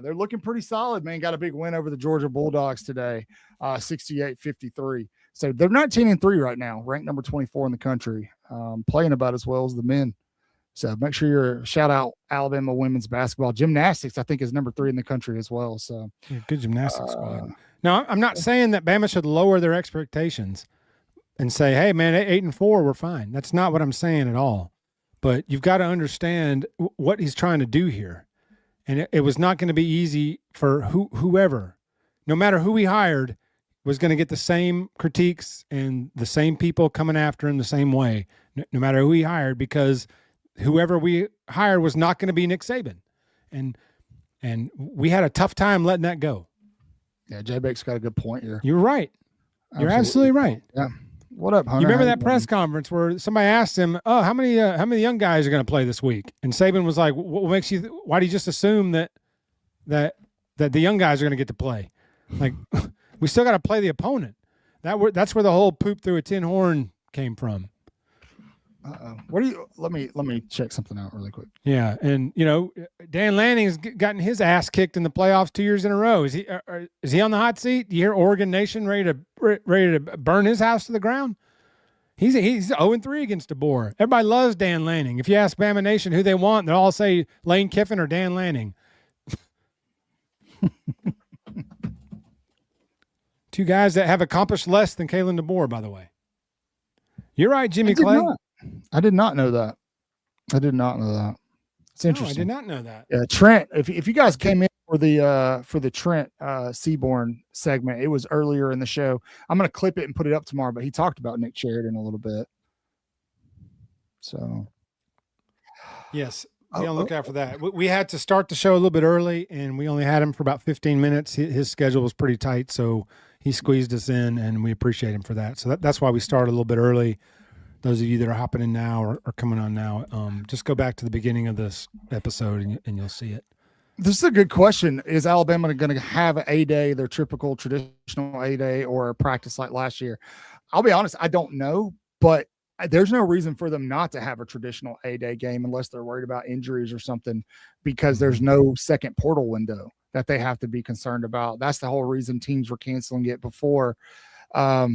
they're looking pretty solid, man. Got a big win over the Georgia Bulldogs today, 68-53. So they're 19-3 right now, ranked number 24 in the country, playing about as well as the men. So make sure you're shout out Alabama women's basketball. Gymnastics, I think, is number 3 in the country as well. So good gymnastics squad. Now, I'm not saying that Bama should lower their expectations and say, hey, man, 8-4, we're fine. That's not what I'm saying at all. But you've got to understand what he's trying to do here. And it was not going to be easy for whoever, no matter who he hired, was going to get the same critiques and the same people coming after him the same way, no matter who he hired, because whoever we hired was not going to be Nick Saban. And we had a tough time letting that go. Yeah, J-Bake's got a good point here. You're right. You're absolutely right. Yeah. What up, Hunter? You remember that press conference where somebody asked him, "Oh, how many young guys are going to play this week?" And Saban was like, "What makes you? Why do you just assume that the young guys are going to get to play? Like, we still got to play the opponent. That's where the whole poop through a tin horn came from." What do you? Let me check something out really quick. Yeah, and Dan Lanning's gotten his ass kicked in the playoffs 2 years in a row. Is he on the hot seat? You hear Oregon Nation ready to burn his house to the ground? He's 0-3 against DeBoer. Everybody loves Dan Lanning. If you ask Bama Nation who they want, they'll all say Lane Kiffin or Dan Lanning. Two guys that have accomplished less than Kalen DeBoer, by the way. You're right, Jimmy Clay. I did not know that. It's interesting. I did not know that. Yeah, Trent. If you guys came in for the Trent Seaborn segment, it was earlier in the show. I'm going to clip it and put it up tomorrow. But he talked about Nick Sheridan a little bit. So, yes, be on the lookout for that. We had to start the show a little bit early, and we only had him for about 15 minutes. His schedule was pretty tight, so he squeezed us in, and we appreciate him for that. So that's why we started a little bit early. Those of you that are hopping in now or coming on now, just go back to the beginning of this episode and you'll see it. This is a good question. Is Alabama going to have an A-Day, their typical traditional A-Day, or a practice like last year? I'll be honest, I don't know, but there's no reason for them not to have a traditional A-Day game unless they're worried about injuries or something, because there's no second portal window that they have to be concerned about. That's the whole reason teams were canceling it before. I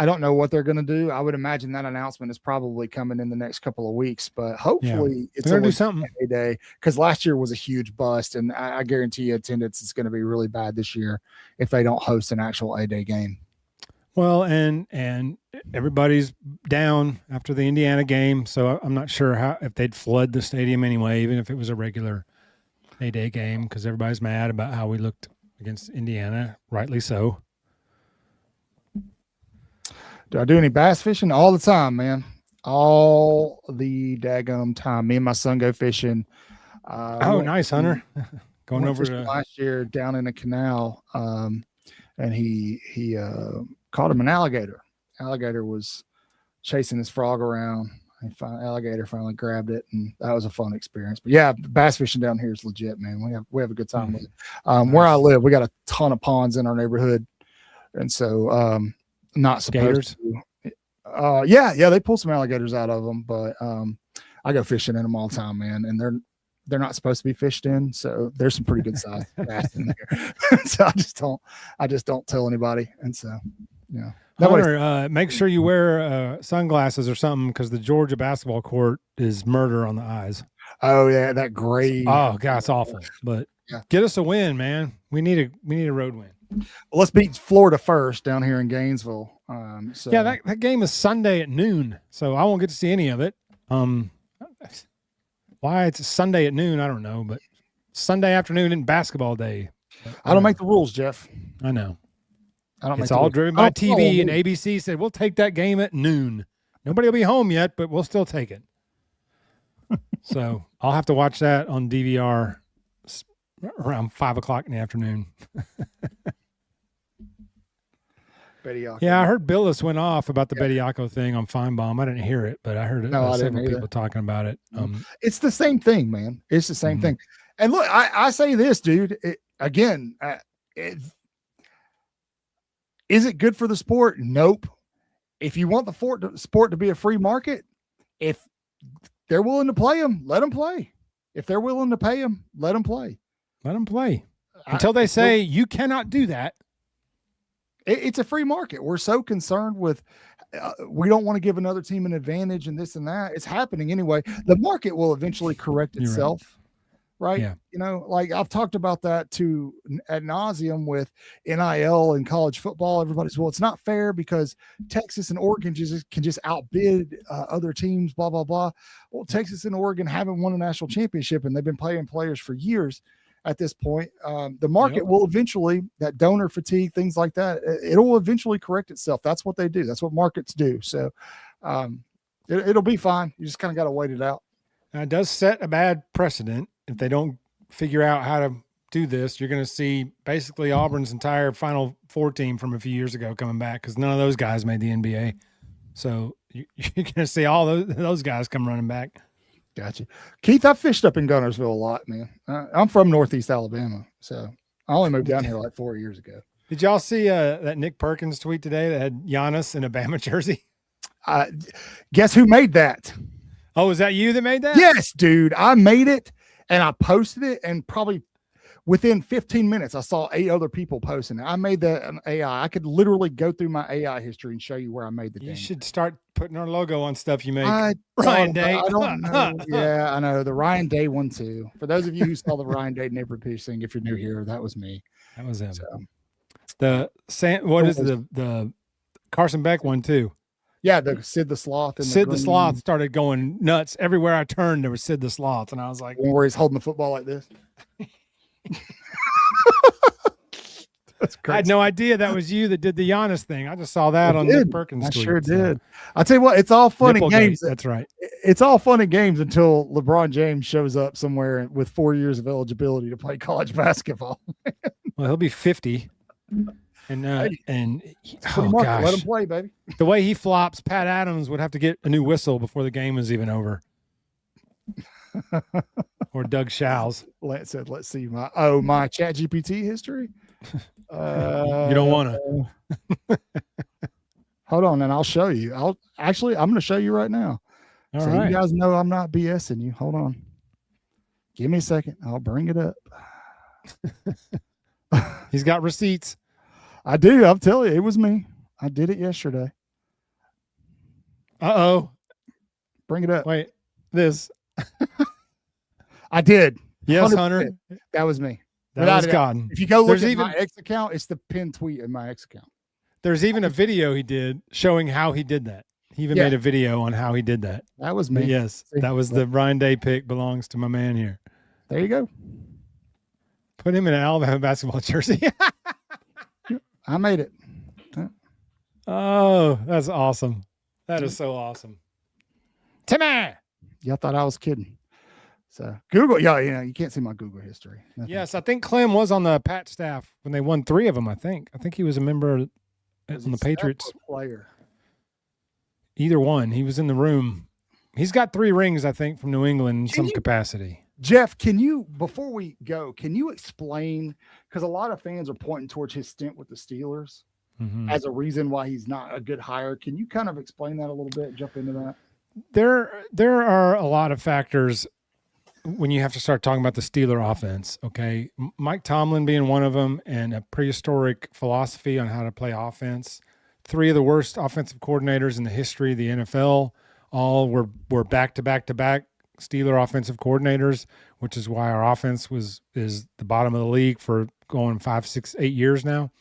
don't know what they're going to do. I would imagine that announcement is probably coming in the next couple of weeks, but hopefully it's going to do something a day, because last year was a huge bust, and I guarantee you attendance is going to be really bad this year if they don't host an actual A-Day game. Well, and everybody's down after the Indiana game, so I'm not sure if they'd flood the stadium anyway, even if it was a regular A-Day game, because everybody's mad about how we looked against Indiana, rightly so. Do I do any bass fishing? All the time, man. All the daggum time. Me and my son go fishing. Nice, Hunter. Going over to last year down in a canal, and he caught him an alligator. Alligator was chasing his frog around. Alligator finally grabbed it, and that was a fun experience. But yeah, bass fishing down here is legit, man. We have a good time with it. Nice. Where I live, we got a ton of ponds in our neighborhood, and so not supposed to. Yeah, they pull some alligators out of them, but I go fishing in them all the time, man, and they're not supposed to be fished in, so there's some pretty good size bass in there. So I just don't tell anybody, and so yeah. Hunter, make sure you wear sunglasses or something, because the Georgia basketball court is murder on the eyes. Oh yeah, that gray. Oh god, it's awful. But yeah. Get us a win, man. We need a road win. Well, let's beat Florida first down here in Gainesville. So yeah, that game is Sunday at noon, so I won't get to see any of it. Why it's a Sunday at noon, I don't know, but Sunday afternoon and basketball day. I don't make the rules, Jeff. I know. It's all driven by TV, and ABC said, we'll take that game at noon. Nobody will be home yet, but we'll still take it. So I'll have to watch that on DVR around 5 o'clock in the afternoon. Bediako. Yeah, I heard Billis went off about the Bediako thing on Feinbaum. I didn't hear it, but I heard several people talking about it. It's the same thing, man. It's the same thing. And look, I say this, dude, is it good for the sport? Nope. If you want the sport to be a free market, if they're willing to play them, let them play. If they're willing to pay them, let them play. Let them play. Until they say you cannot do that. It's a free market. We're so concerned with we don't want to give another team an advantage and this and that. It's happening anyway. The market will eventually correct itself. Right. Yeah. You know, like I've talked about that too ad nauseum with NIL and college football. Everybody's, well, it's not fair because Texas and Oregon can just outbid other teams, blah, blah, blah. Well, Texas and Oregon haven't won a national championship and they've been playing players for years at this point. The market will eventually, that donor fatigue, things like that, it'll eventually correct itself. That's what they do. That's what markets do. So it'll be fine. You just kind of got to wait it out. Now, it does set a bad precedent. If they don't figure out how to do this, you're going to see basically Auburn's entire Final Four team from a few years ago coming back because none of those guys made the NBA. So you're going to see all those guys come running back. Gotcha. Keith, I fished up in Gunnersville a lot, man. I'm from Northeast Alabama, so I only moved down here like 4 years ago. Did y'all see that Nick Perkins tweet today that had Giannis in a Bama jersey? Guess who made that? Oh, was that you that made that? Yes, dude. I made it. And I posted it, and probably within 15 minutes, I saw 8 other people posting it. I made that an AI. I could literally go through my AI history and show you where I made the. You should start putting our logo on stuff you make. Ryan Day. I don't know. Yeah, I know the Ryan Day one too. For those of you who saw the Ryan Day neighborhood pitch thing, if you're new here, that was me. That was him. So, the Carson Beck one too? Yeah, the Sid the Sloth. Sid the Sloth started going nuts. Everywhere I turned, there was Sid the Sloth. And I was like... Where he's holding the football like this. That's crazy. I had no idea that was you that did the Giannis thing. I just saw that on Nick Perkins' tweet. I sure did. I'll tell you what, it's all fun and games. That's right. It's all fun and games until LeBron James shows up somewhere with 4 years of eligibility to play college basketball. Well, he'll be 50. And gosh, let him play, baby. The way he flops, Pat Adams would have to get a new whistle before the game was even over. Or Doug Shows. Let's see my ChatGPT history. You don't want to. Hold on, and I'll show you. I'm going to show you right now. All right. You guys know I'm not BSing you. Hold on. Give me a second. I'll bring it up. He's got receipts. I do. I'll tell you, it was me. I did it yesterday. Uh-oh. Bring it up. Wait, this. I did. Yes, 100%. Hunter. That was me. That was Cotton. If you go look at my X account, it's the pinned tweet in my X account. There's even a video he did showing how he did that. He even made a video on how he did that. That was me. But yes, that was the Ryan Day pick belongs to my man here. There you go. Put him in an Alabama basketball jersey. I made it. Oh, that's awesome. That is so awesome. Timmy! Y'all thought I was kidding. So Google, you can't see my Google history. Nothing. Yes, I think Clem was on the Pat staff when they won 3 of them, I think. I think he was a member on the Patriots. Player. Either one. He was in the room. He's got 3 rings, I think, from New England in some capacity. Jeff, before we go, can you explain, because a lot of fans are pointing towards his stint with the Steelers as a reason why he's not a good hire. Can you kind of explain that a little bit, jump into that? There are a lot of factors when you have to start talking about the Steeler offense, okay? Mike Tomlin being one of them, and a prehistoric philosophy on how to play offense. 3 of the worst offensive coordinators in the history of the NFL all were back-to-back-to-back Steeler offensive coordinators, which is why our offense is the bottom of the league for going 5, 6, 8 years now.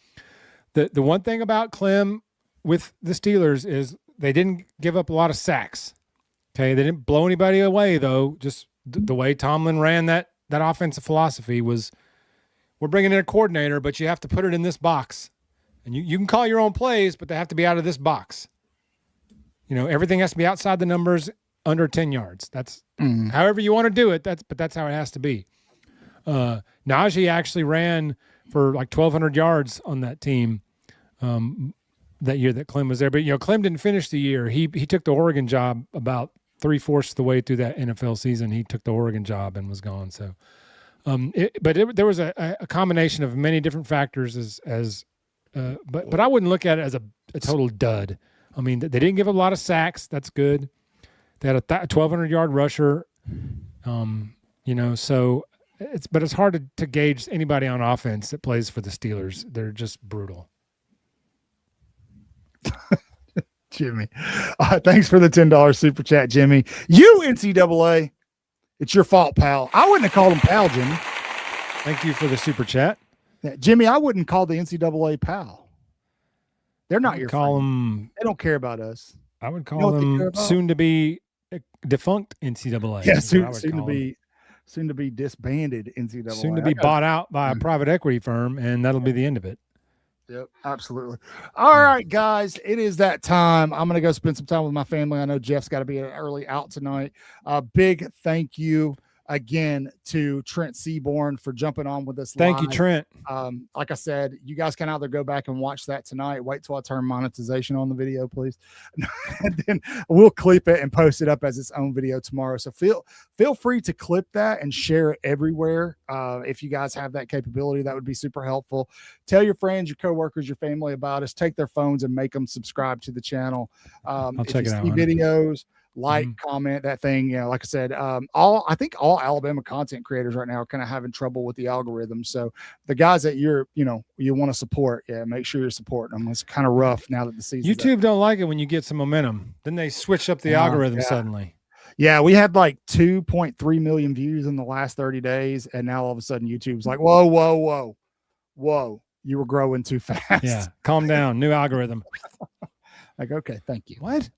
The one thing about Clem with the Steelers is they didn't give up a lot of sacks. Okay, they didn't blow anybody away though. Just the way Tomlin ran that offensive philosophy was, we're bringing in a coordinator, but you have to put it in this box. And you can call your own plays, but they have to be out of this box. Everything has to be outside the numbers, under 10 yards. That's however you want to do it. But that's how it has to be. Najee actually ran for like 1,200 yards on that team that year that Clem was there. But, Clem didn't finish the year. He took the Oregon job about 3/4 of the way through that NFL season. He took the Oregon job and was gone. So, there was a combination of many different factors but I wouldn't look at it as a total dud. I mean, they didn't give a lot of sacks. That's good. They had a 1,200-yard rusher. So it's hard to gauge anybody on offense that plays for the Steelers. They're just brutal. Jimmy, thanks for the $10 super chat, Jimmy. You NCAA, it's your fault, pal. I wouldn't have called him pal, Jimmy. Thank you for the super chat. Yeah, Jimmy, I wouldn't call the NCAA pal. They're not your call friend. them. They don't care about us. I would call them soon to be defunct NCAA. Yeah, soon to be disbanded NCAA. Soon to be bought out by a private equity firm, and that'll be the end of it. Yep, absolutely. All right, guys, it is that time. I'm going to go spend some time with my family. I know Jeff's got to be early out tonight. Big thank you again to Trent Seaborn for jumping on with us. Thank live. you, Trent. Like I said, you guys can either go back and watch that tonight. Wait till I turn monetization on the video, please. And then we'll clip it and post it up as its own video tomorrow. So feel free to clip that and share it everywhere. If you guys have that capability, that would be super helpful. Tell your friends, your coworkers, your family about us. Take their phones and make them subscribe to the channel. I'll check it out. Videos, comment, that thing. Like I said, I think all Alabama content creators right now are kind of having trouble with the algorithm. So the guys that you want to support, make sure you're supporting them. It's kind of rough now that the season. YouTube don't like it when you get some momentum. Then they switch up the algorithm suddenly. Yeah, we had like 2.3 million views in the last 30 days, and now all of a sudden YouTube's like, whoa, you were growing too fast. Yeah, calm down. New algorithm. Like, okay, thank you. What?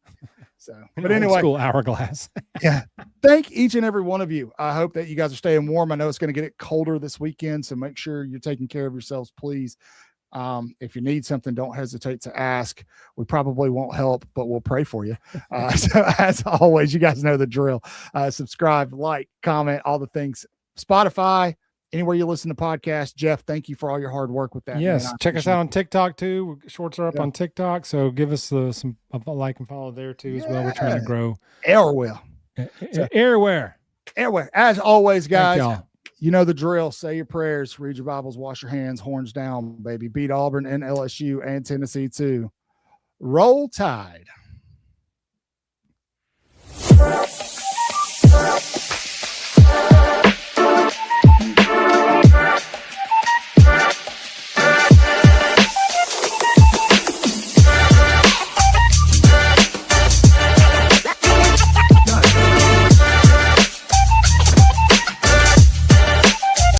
So, but anyway, school hourglass. Yeah. Thank each and every one of you. I hope that you guys are staying warm. I know it's going to get colder this weekend, so make sure you're taking care of yourselves, please. If you need something, don't hesitate to ask. We probably won't help, but we'll pray for you. So as always, you guys know the drill. Subscribe, like, comment, all the things. Spotify, anywhere you listen to podcasts. Jeff, thank you for all your hard work with that. Yes, check us out on TikTok too. Shorts are up on TikTok, so give us some like and follow there too as well. We're trying to grow everywhere. As always, guys, you know the drill. Say your prayers, read your Bibles, wash your hands, horns down, baby. Beat Auburn and LSU and Tennessee too. Roll Tide.